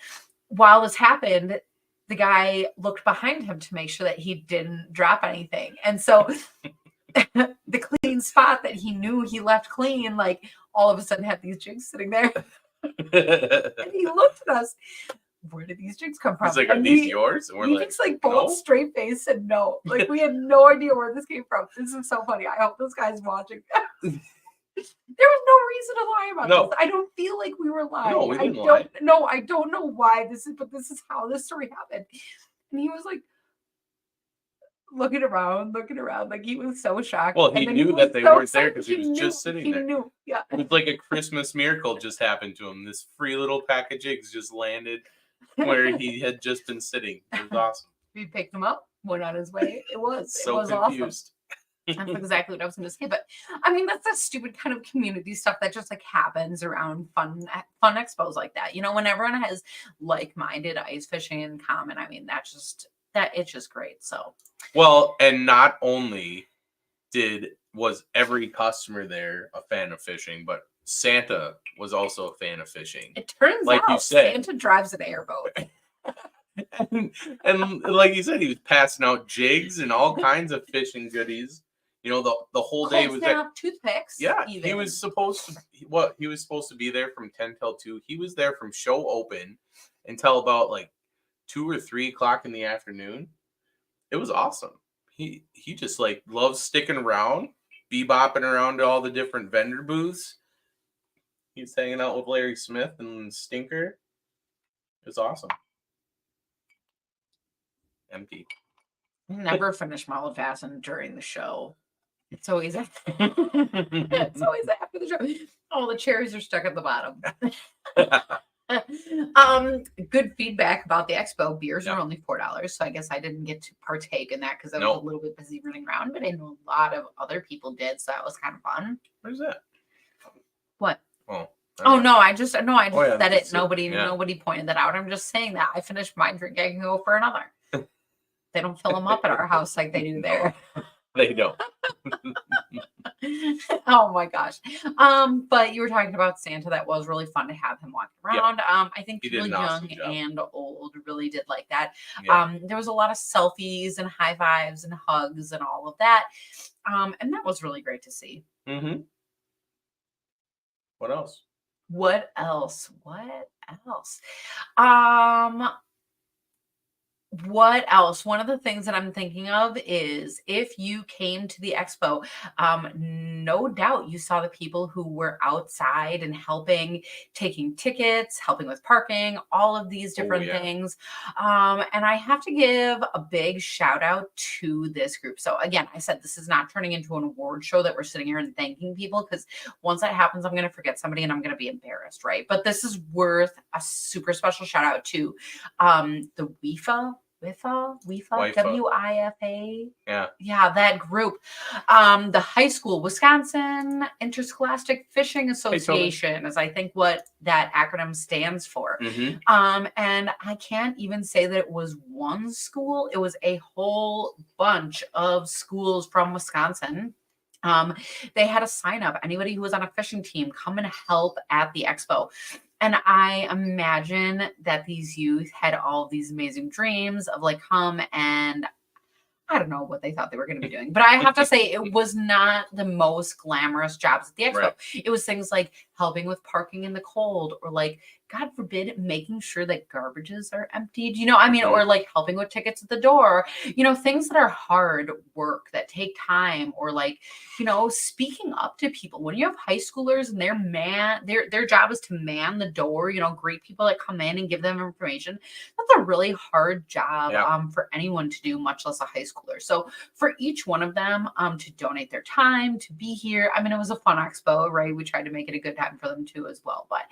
Speaker 2: while this happened, the guy looked behind him to make sure that he didn't drop anything. And so the clean spot that he knew he left clean, like all of a sudden had these jigs sitting there. And he looked at us. Where did these jigs come from?
Speaker 1: He's like,
Speaker 2: and
Speaker 1: "Are these yours?" And we're
Speaker 2: we
Speaker 1: like,
Speaker 2: just like both
Speaker 1: "No."
Speaker 2: straight face said no. Like we had no idea where this came from. This is so funny. I hope this guy's watching. There was no reason to lie about this. I don't feel like we were lying.
Speaker 1: No, we didn't lie.
Speaker 2: No, I don't know why this is, but this is how this story happened. And he was like looking around, like he was so shocked.
Speaker 1: Well, he
Speaker 2: And then
Speaker 1: knew that they
Speaker 2: so
Speaker 1: weren't there
Speaker 2: excited.
Speaker 1: because he was just sitting there.
Speaker 2: He knew, yeah.
Speaker 1: It was like a Christmas miracle just happened to him. This free little pack of jigs just landed where he had just been sitting. It was awesome.
Speaker 2: He picked him up, went on his way. It was
Speaker 1: Confused.
Speaker 2: Awesome. That's exactly what I was going to say. But I mean, that's that stupid kind of community stuff that just like happens around fun expos like that. When everyone has like-minded ice fishing in common, I mean, it's just great. So,
Speaker 1: well, and not only was every customer there a fan of fishing, but Santa was also a fan of fishing.
Speaker 2: It turns
Speaker 1: like
Speaker 2: out
Speaker 1: you said,
Speaker 2: Santa drives an airboat.
Speaker 1: and like you said, he was passing out jigs and all kinds of fishing goodies. The whole day was
Speaker 2: there. Toothpicks.
Speaker 1: Yeah,
Speaker 2: even.
Speaker 1: he was supposed to be there from 10 till 2. He was there from show open until about like 2 or 3 o'clock in the afternoon. It was awesome. He just like loves sticking around, bebopping around to all the different vendor booths. He's hanging out with Larry Smith and Stinker. It was awesome. Empty.
Speaker 2: Never finish Mullet Fasten during the show. It's always after. It's always after the show. Oh, the cherries are stuck at the bottom. Good feedback about the expo. Beers are only $4, so I guess I didn't get to partake in that because I was a little bit busy running around, but I know a lot of other people did, so that was kind of fun.
Speaker 1: Where's that?
Speaker 2: What?
Speaker 1: No,
Speaker 2: I just said it. Nobody pointed that out. I'm just saying that I finished my drink. I can go for another. They don't fill them up at our house like they do there.
Speaker 1: They don't.
Speaker 2: Oh my gosh. But you were talking about Santa. That was really fun to have him walking around.
Speaker 1: Yeah.
Speaker 2: I think people young and old really did like that.
Speaker 1: Yeah.
Speaker 2: There was a lot of selfies and high fives and hugs and all of that. And that was really great to see.
Speaker 1: Mm-hmm. What else?
Speaker 2: What else? One of the things that I'm thinking of is if you came to the expo, no doubt you saw the people who were outside and helping, taking tickets, helping with parking, all of these
Speaker 1: Oh
Speaker 2: different
Speaker 1: yeah.
Speaker 2: things. And I have to give a big shout out to this group. So again, I said this is not turning into an award show that we're sitting here and thanking people, because once that happens, I'm going to forget somebody and I'm going to be embarrassed, right? But this is worth a super special shout out to the WIFA,
Speaker 1: Wifa.
Speaker 2: WIFA.
Speaker 1: Yeah.
Speaker 2: Yeah, that group. The high school, Wisconsin Interscholastic Fishing
Speaker 1: Hey, Tobin.
Speaker 2: Association is, I think, what that acronym stands for.
Speaker 1: Mm-hmm.
Speaker 2: And I can't even say that it was one school, it was a whole bunch of schools from Wisconsin. They had a sign up. Anybody who was on a fishing team, come and help at the expo. And I imagine that these youth had all of these amazing dreams of like, come and I don't know what they thought they were going to be doing, but I have to say it was not the most glamorous jobs at the expo.
Speaker 1: Right.
Speaker 2: It was things like helping with parking in the cold, or like, God forbid, making sure that garbages are emptied, I mean, or like helping with tickets at the door, things that are hard work that take time, or like, speaking up to people when you have high schoolers and their job is to man the door, greet people that come in and give them information. That's a really hard job for anyone to do, much less a high schooler. So for each one of them to donate their time to be here, I mean, it was a fun expo, right? We tried to make it a good time for them too as well. But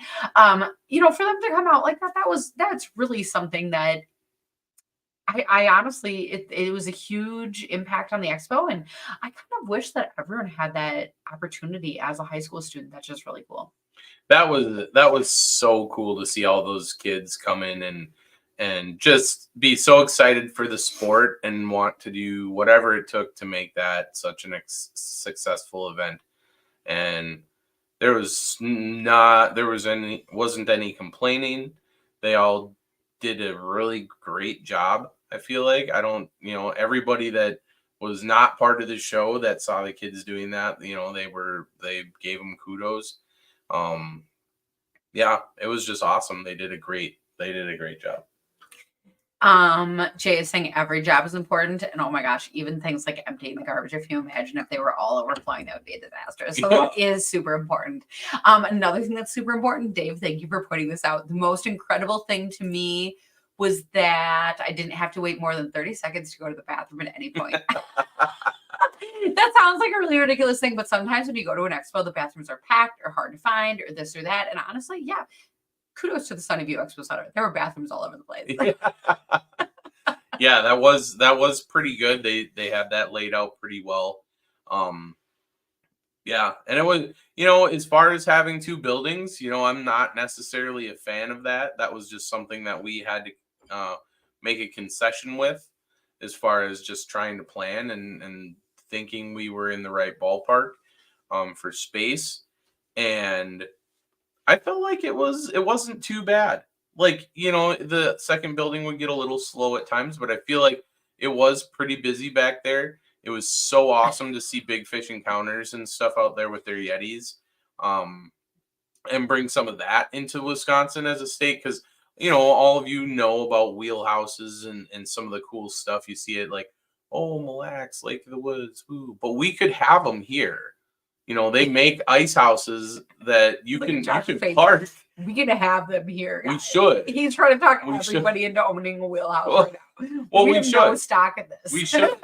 Speaker 2: for them to come out like that, that's really something that I honestly, it was a huge impact on the expo, and I kind of wish that everyone had that opportunity as a high school student. That's just really cool.
Speaker 1: That was so cool to see all those kids come in and just be so excited for the sport and want to do whatever it took to make that such an successful event. And wasn't any complaining. They all did a really great job. I feel like everybody that was not part of the show that saw the kids doing that, they gave them kudos. Yeah, it was just awesome. They did a great job.
Speaker 2: Jay is saying every job is important, and oh my gosh, even things like emptying the garbage. If you imagine if they were all overflowing, that would be a disaster. So that is super important. Another thing that's super important, Dave, thank you for putting this out. The most incredible thing to me was that I didn't have to wait more than 30 seconds to go to the bathroom at any point. That sounds like a really ridiculous thing, but sometimes when you go to an expo, the bathrooms are packed or hard to find or this or that. And honestly, yeah, kudos to the Sunnyview Expo Center. There were bathrooms all over the place.
Speaker 1: Yeah, that was pretty good. They had that laid out pretty well. Yeah, and it was, as far as having two buildings, I'm not necessarily a fan of that. That was just something that we had to make a concession with, as far as just trying to plan and thinking we were in the right ballpark for space. And I felt like it wasn't too bad. Like, the second building would get a little slow at times, but I feel like it was pretty busy back there. It was so awesome to see Big Fish Encounters and stuff out there with their Yetis, and bring some of that into Wisconsin as a state. Because, all of you know about wheelhouses and some of the cool stuff you see it like, oh, Mille Lacs, Lake of the Woods, woo. But we could have them here. They make ice houses that you can park.
Speaker 2: We can have them here.
Speaker 1: We should.
Speaker 2: He's trying to talk everybody into owning a wheelhouse right now.
Speaker 1: Well,
Speaker 2: we have no stock in this.
Speaker 1: We should.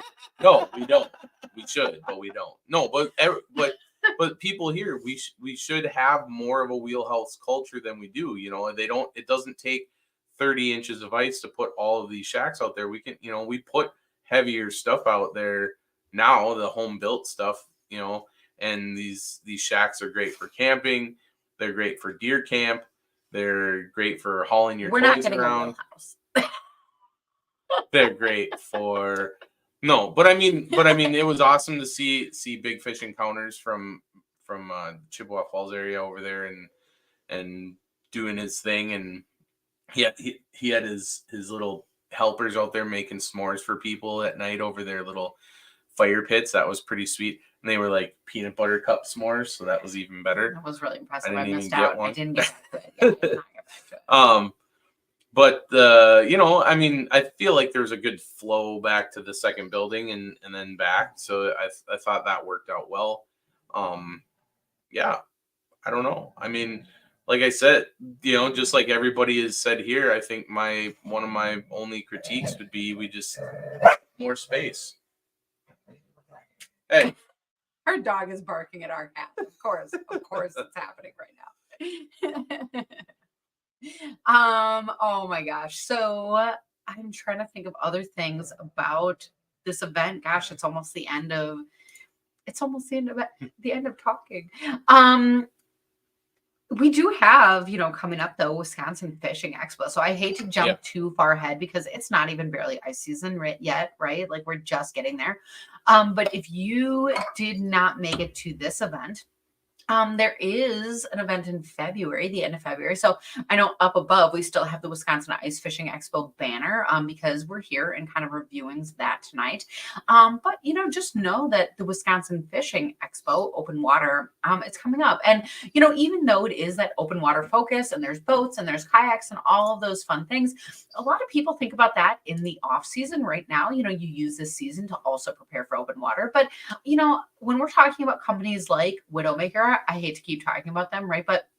Speaker 1: No, we don't. We should, but we don't. No, but people here, we should have more of a wheelhouse culture than we do. It doesn't take 30 inches of ice to put all of these shacks out there. We can, we put heavier stuff out there now, the home built stuff, and these shacks are great for camping. They're great for deer camp. They're great for hauling your toys around. They're great for but I mean, it was awesome to see Big Fish Encounters from Chippewa Falls area over there and doing his thing, and he had his little helpers out there making s'mores for people at night over their little fire pits. That was pretty sweet. And they were like peanut butter cup s'mores, so that was even better.
Speaker 2: That was really impressive. I
Speaker 1: didn't
Speaker 2: missed out.
Speaker 1: get one.
Speaker 2: I didn't get back to it. Yeah, I did not get back to it.
Speaker 1: But I mean, I feel like there's a good flow back to the second building and then back. So I thought that worked out well. Um, yeah, I don't know. I mean, like I said, just like everybody has said here, I think one of my only critiques would be we just more space. Hey,
Speaker 2: Our dog is barking at our cat. Of course, it's happening right now. Oh my gosh. So I'm trying to think of other things about this event. Gosh, it's almost the end of it, the end of talking. Um we do have, coming up though, Wisconsin Fishing Expo. So I hate to jump
Speaker 1: yeah,
Speaker 2: too far ahead because it's not even barely ice season yet, right? Like we're just getting there. But if you did not make it to this event, there is an event in February, the end of February. So I know up above we still have the Wisconsin Ice Fishing Expo banner because we're here and kind of reviewing that tonight. But just know that the Wisconsin Fishing Expo open water, it's coming up. And even though it is that open water focus and there's boats and there's kayaks and all of those fun things, a lot of people think about that in the off season right now. You use this season to also prepare for open water. But when we're talking about companies like Widowmaker, I hate to keep talking about them, right? But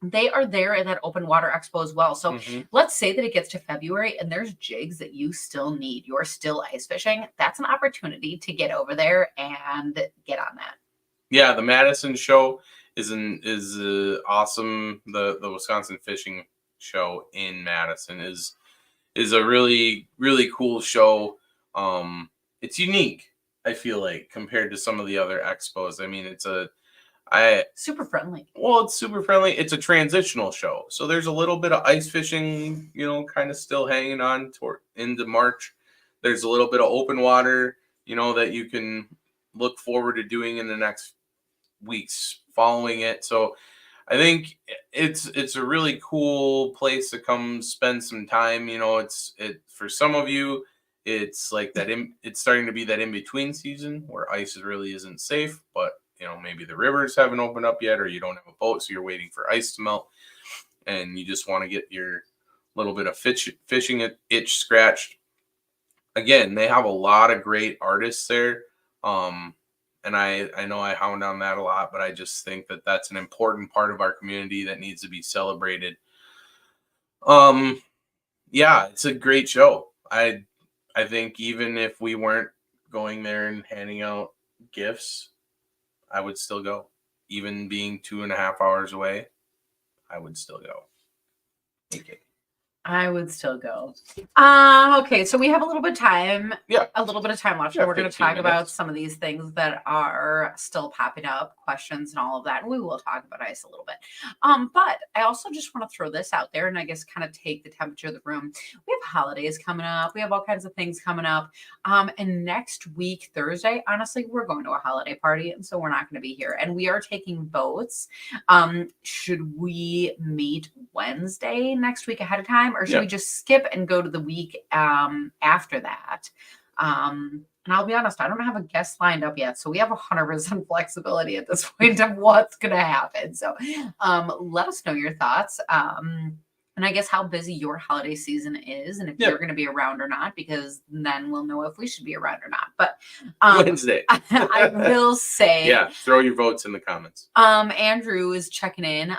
Speaker 2: they are there at that open water expo as well. So let's say that it gets to February and there's jigs that you still need. You're still ice fishing. That's an opportunity to get over there and get on that.
Speaker 1: yeah. The Madison show is awesome. The Wisconsin Fishing Show in Madison is a really really cool show. It's unique. I feel like compared to some of the other expos. I mean,
Speaker 2: Super friendly.
Speaker 1: well, it's super friendly. It's a transitional show, so there's a little bit of ice fishing, kind of still hanging on toward into March. There's a little bit of open water, that you can look forward to doing in the next weeks following it. So I think it's a really cool place to come spend some time. It for some of you, it's like that. It's starting to be that in between season where ice really isn't safe, but maybe the rivers haven't opened up yet, or you don't have a boat, so you're waiting for ice to melt, and you just want to get your little bit of fishing itch scratched. Again, they have a lot of great artists there. And I know I hound on that a lot, but I just think that that's an important part of our community that needs to be celebrated. Um, yeah, it's a great show. I think even if we weren't going there and handing out gifts, I would still go. Even being 2.5 hours away, I would still go. Okay.
Speaker 2: I would still go. Okay, so we have a little bit of time.
Speaker 1: Yeah.
Speaker 2: A little bit of time left.
Speaker 1: Yeah,
Speaker 2: And we're going to
Speaker 1: 15
Speaker 2: talk about
Speaker 1: minutes.
Speaker 2: some of these things that are still popping up, questions and all of that. And we will talk about ice a little bit. But I also just want to throw this out there and I guess kind of take the temperature of the room. We have holidays coming up. We have all kinds of things coming up. And next week, Thursday, honestly, we're going to a holiday party. And so we're not going to be here. And we are taking boats. Should we meet Wednesday next week ahead of time? Or should
Speaker 1: Yeah.
Speaker 2: we just skip and go to the week after that? And I'll be honest, I don't have a guest lined up yet. So we have 100% flexibility at this point of what's going to happen. So let us know your thoughts. And I guess how busy your holiday season is and if you're going to be around or not, because then we'll know if we should be around or not. But
Speaker 1: Wednesday.
Speaker 2: I will say,
Speaker 1: Yeah, throw your votes in the comments.
Speaker 2: Andrew was checking in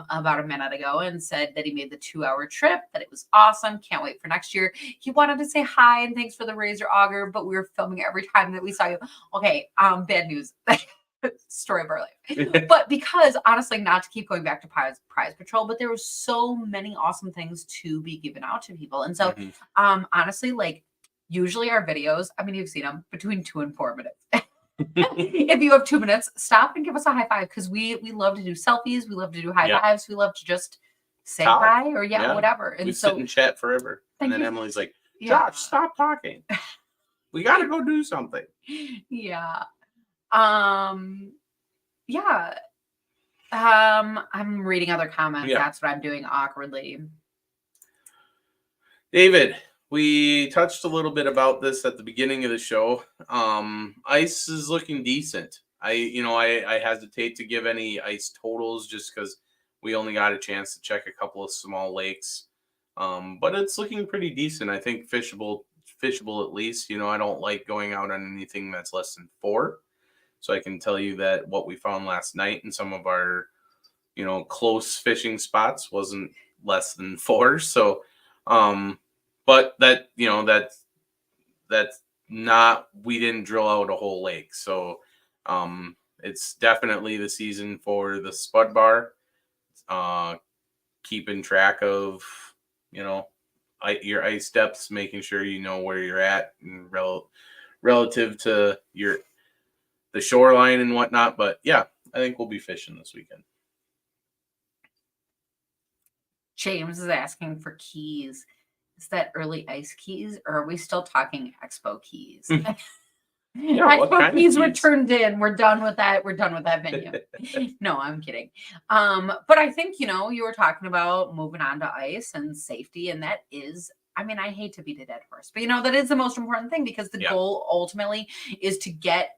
Speaker 2: about a minute ago and said that he made the 2-hour trip, that it was awesome. Can't wait for next year. He wanted to say hi and thanks for the razor auger, but we were filming every time that we saw you. Okay, bad news. Story of our life. But because honestly, not to keep going back to prize patrol, but there were so many awesome things to be given out to people. And so honestly, like usually our videos, I mean, you've seen them between 2 and 4 minutes. If you have 2 minutes, stop and give us a high five because we love to do selfies, we love to do high fives, we love to just say hi or whatever. And
Speaker 1: we
Speaker 2: so
Speaker 1: sit and chat forever. And then
Speaker 2: you.
Speaker 1: Emily's like, Josh, stop talking. We gotta go do something.
Speaker 2: Yeah. Yeah. I'm reading other comments.
Speaker 1: Yeah.
Speaker 2: That's what I'm doing awkwardly.
Speaker 1: David, we touched a little bit about this at the beginning of the show. Ice is looking decent. I hesitate to give any ice totals just because we only got a chance to check a couple of small lakes. But it's looking pretty decent. I think fishable at least. I don't like going out on anything that's less than 4. So I can tell you that what we found last night in some of our, close fishing spots wasn't less than 4. So, but that's not, we didn't drill out a whole lake. So, it's definitely the season for the spud bar. Uh, Keeping track of, you know, your ice depths, making sure you know where you're at and relative to the shoreline and whatnot. But yeah, I think we'll be fishing this weekend.
Speaker 2: James is asking for keys. Is that early ice keys, or are we still talking Expo keys?
Speaker 1: Yeah, what
Speaker 2: Expo
Speaker 1: kind of
Speaker 2: keys were
Speaker 1: keys?
Speaker 2: turned in. We're done with that. We're done with that venue. No, I'm kidding. But I think, you were talking about moving on to ice and safety, and that is, I mean, I hate to beat a dead horse, but that is the most important thing, because the
Speaker 1: Yeah.
Speaker 2: goal ultimately is to get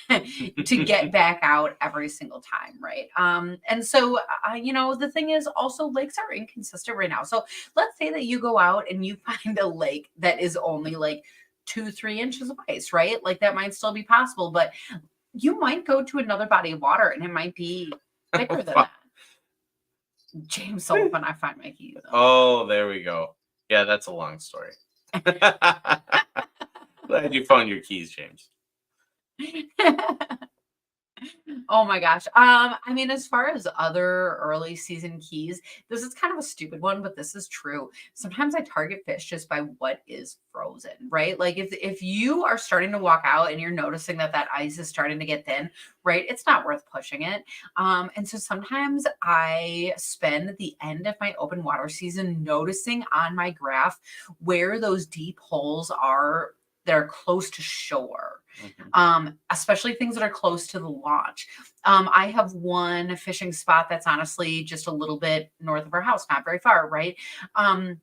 Speaker 2: to get back out every single time, right? And so the thing is also, lakes are inconsistent right now. So let's say that you go out and you find a lake that is only like 2-3 inches of ice, right? Like that might still be possible, but you might go to another body of water and it might be thicker than that. James Sullivan, I find my keys.
Speaker 1: Oh, there we go. Yeah, that's a long story. Glad you found your keys, James.
Speaker 2: Oh my gosh. I mean, as far as other early season keys, this is kind of a stupid one, but this is true. Sometimes I target fish just by what is frozen, right? Like if you are starting to walk out and you're noticing that ice is starting to get thin, right? It's not worth pushing it. And so sometimes I spend the end of my open water season noticing on my graph where those deep holes are that are close to shore. Especially things that are close to the launch. I have one fishing spot that's honestly just a little bit north of our house, not very far, right? And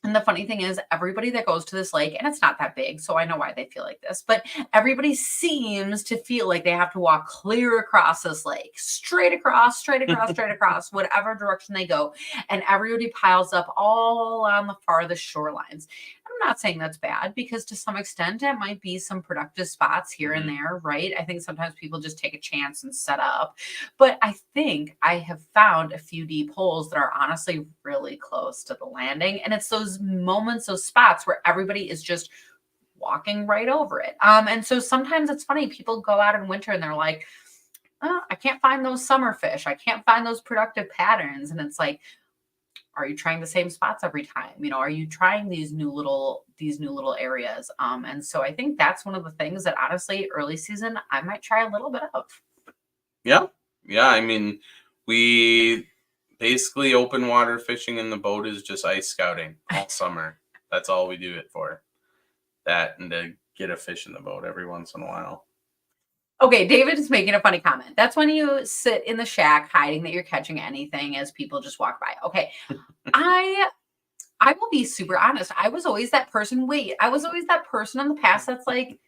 Speaker 2: the funny thing is, everybody that goes to this lake, and it's not that big, so I know why they feel like this, but everybody seems to feel like they have to walk clear across this lake, straight across, straight across, straight across, whatever direction they go. And everybody piles up all on the farthest shorelines. I'm not saying that's bad, because to some extent it might be some productive spots here and there, right? I think sometimes people just take a chance and set up. But I think I have found a few deep holes that are honestly really close to the landing. And it's those moments, those spots where everybody is just walking right over it. And so sometimes it's funny, people go out in winter and they're like, oh, I can't find those summer fish. I can't find those productive patterns. And it's like, are you trying the same spots every time? Are you trying these new little areas? And so I think that's one of the things that honestly, early season, I might try a little bit of.
Speaker 1: Yeah. I mean, we basically open water fishing in the boat is just ice scouting all summer. That's all we do it for. That and to get a fish in the boat every once in a while.
Speaker 2: Okay, David is making a funny comment. That's when you sit in the shack hiding that you're catching anything as people just walk by. Okay. I will be super honest. I was always that person. I was always that person in the past that's like,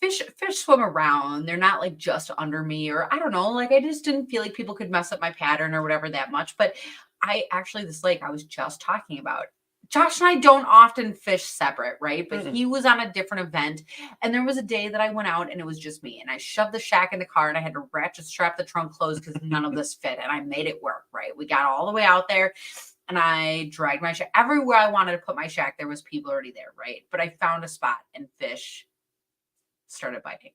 Speaker 2: fish swim around. They're not like just under me, or I don't know. Like I just didn't feel like people could mess up my pattern or whatever that much. But this lake I was just talking about, Josh and I don't often fish separate, right? But he was on a different event. And there was a day that I went out and it was just me. And I shoved the shack in the car and I had to ratchet strap the trunk closed because none of this fit. And I made it work, right? We got all the way out there and I dragged my shack. Everywhere I wanted to put my shack, there was people already there, right? But I found a spot and fish started biting.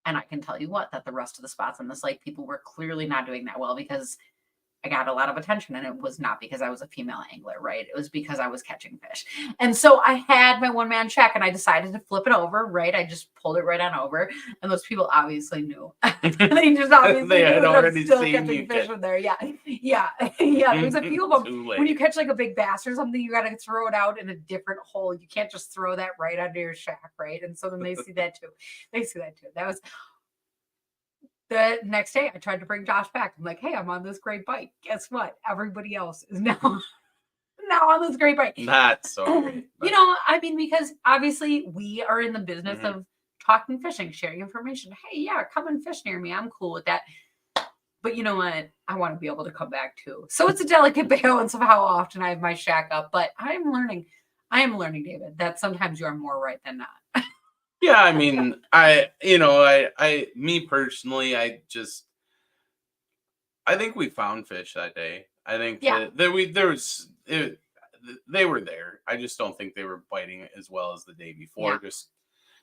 Speaker 2: And I can tell you what, that the rest of the spots on this lake, people were clearly not doing that well, because I got a lot of attention, and it was not because I was a female angler, right? It was because I was catching fish. And so I had my one-man shack and I decided to flip it over, right? I just pulled it right on over. And those people obviously knew. They just obviously
Speaker 1: They had
Speaker 2: knew that
Speaker 1: already
Speaker 2: I'm still
Speaker 1: seen
Speaker 2: catching
Speaker 1: you
Speaker 2: fish
Speaker 1: catch.
Speaker 2: in there. Yeah. There's a few of them.
Speaker 1: Too
Speaker 2: When you
Speaker 1: late.
Speaker 2: catch like a big bass or something, you got to throw it out in a different hole. You can't just throw that right under your shack, right? And so then they see that too. That was the next day. I tried to bring Josh back. I'm like, hey, I'm on this great bike. Guess what? Everybody else is now on this great bike.
Speaker 1: Not so great. But
Speaker 2: I mean, because obviously we are in the business of talking fishing, sharing information. Hey, yeah, come and fish near me. I'm cool with that. But you know what? I want to be able to come back too. So it's a delicate balance of how often I have my shack up. But I am learning, David, that sometimes you are more right than not.
Speaker 1: Yeah, I mean, me personally, I think we found fish that day. I think
Speaker 2: Yeah.
Speaker 1: they were there. I just don't think they were biting as well as the day before,
Speaker 2: Yeah.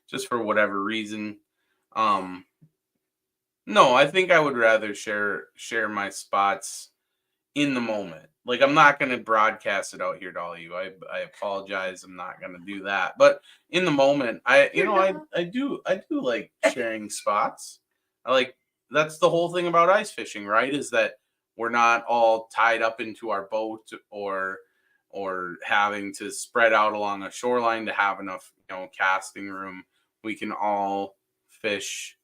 Speaker 1: just for whatever reason. Um, no, I think I would rather share my spots in the moment. Like, I'm not going to broadcast it out here to all you. I apologize. I'm not going to do that. But in the moment,
Speaker 2: You're not.
Speaker 1: I do like sharing spots. I like That's the whole thing about ice fishing, right? Is that we're not all tied up into our boat or having to spread out along a shoreline to have enough, casting room. We can all fish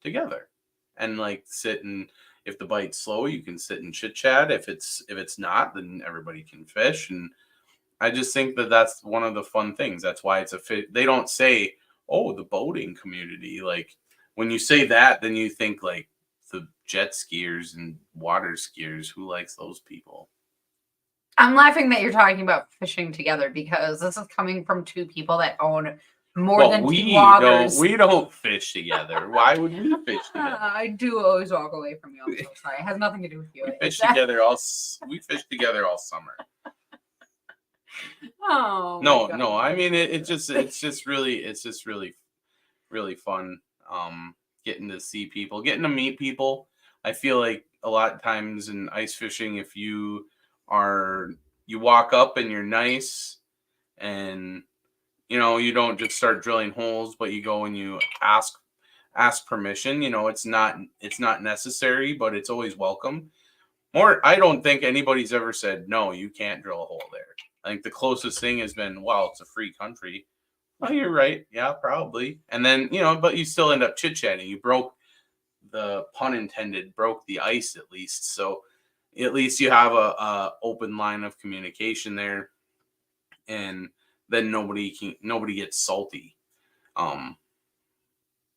Speaker 1: together and like sit and if the bite's slow, you can sit and chit chat. If it's not, then everybody can fish. And I just think that that's one of the fun things. That's why it's a fit. They don't say, "Oh, the boating community." Like when you say that, then you think like the jet skiers and water skiers. Who likes those people?
Speaker 2: I'm laughing that you're talking about fishing together because this is coming from two people that own more
Speaker 1: Well,
Speaker 2: than two loggers.
Speaker 1: we don't fish together. Why would we fish together?
Speaker 2: I do always walk away from you. I'm so sorry. It has nothing to do with you.
Speaker 1: We fish together all summer.
Speaker 2: Oh my
Speaker 1: No.
Speaker 2: god.
Speaker 1: I mean, it's just really fun. Getting to see people, getting to meet people. I feel like a lot of times in ice fishing, if are you walk up and you're nice, and you don't just start drilling holes, but you go and you ask permission. It's not necessary, but it's always welcome. Or I don't think anybody's ever said no, you can't drill a hole there. I think the closest thing has been, well, it's a free country. Oh, you're right. Yeah, probably. And then, but you still end up chit chatting. You broke the pun intended, broke the ice at least. So at least you have a open line of communication there, and then nobody gets salty. Um,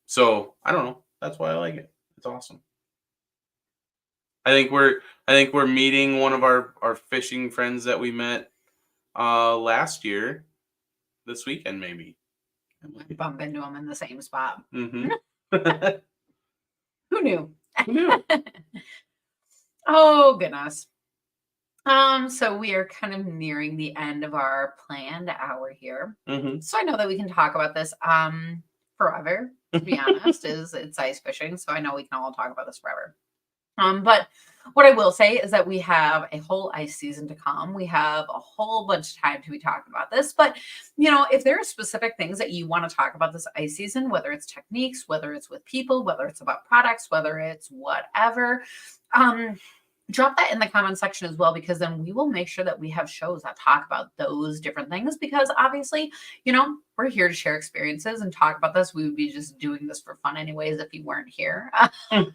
Speaker 1: so I don't know. That's why I like it. It's awesome. I think we're meeting one of our fishing friends that we met last year this weekend maybe.
Speaker 2: Bump into them in the same spot.
Speaker 1: Mm-hmm.
Speaker 2: Who knew?
Speaker 1: Who knew?
Speaker 2: Oh goodness. So we are kind of nearing the end of our planned hour here.
Speaker 1: Mm-hmm.
Speaker 2: So I know that we can talk about this forever, to be honest, is it's ice fishing. So I know we can all talk about this forever. But what I will say is that we have a whole ice season to come. We have a whole bunch of time to be talking about this. But, if there are specific things that you want to talk about this ice season, whether it's techniques, whether it's with people, whether it's about products, whether it's whatever, drop that in the comment section as well, because then we will make sure that we have shows that talk about those different things, because obviously, we're here to share experiences and talk about this. We would be just doing this for fun anyways if you weren't here. But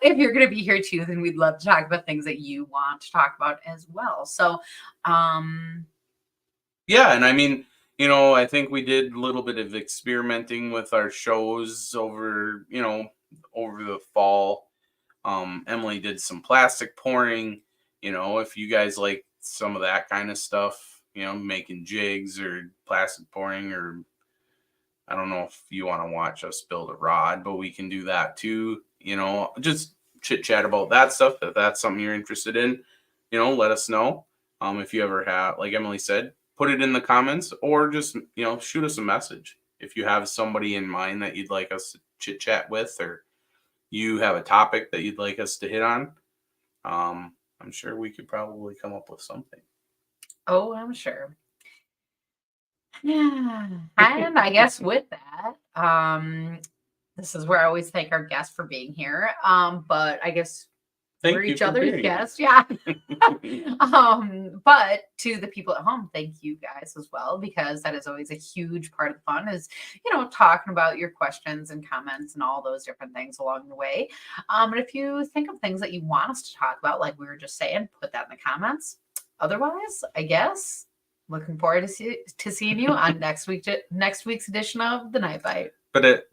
Speaker 2: if you're going to be here too, then we'd love to talk about things that you want to talk about as well. So
Speaker 1: Yeah, and I mean, I think we did a little bit of experimenting with our shows over the fall. Emily did some plastic pouring. If you guys like some of that kind of stuff, making jigs or plastic pouring, or I don't know if you want to watch us build a rod, but we can do that too. Just chit chat about that stuff. If that's something you're interested in, let us know. If you ever have, like Emily said, put it in the comments, or just, shoot us a message. If you have somebody in mind that you'd like us to chit chat with, or you have a topic that you'd like us to hit on, I'm sure we could probably come up with something.
Speaker 2: Oh, I'm sure. Yeah. And I guess with that, this is where I always thank our guests for being here. But I guess
Speaker 1: Thank
Speaker 2: we're
Speaker 1: you
Speaker 2: each
Speaker 1: for
Speaker 2: other's
Speaker 1: being
Speaker 2: guests. Yeah. But to the people at home, thank you guys as well, because that is always a huge part of the fun is, talking about your questions and comments and all those different things along the way. And if you think of things that you want us to talk about, like we were just saying, put that in the comments. Otherwise, I guess looking forward to seeing you on next week's edition of the Night Bite.
Speaker 1: But it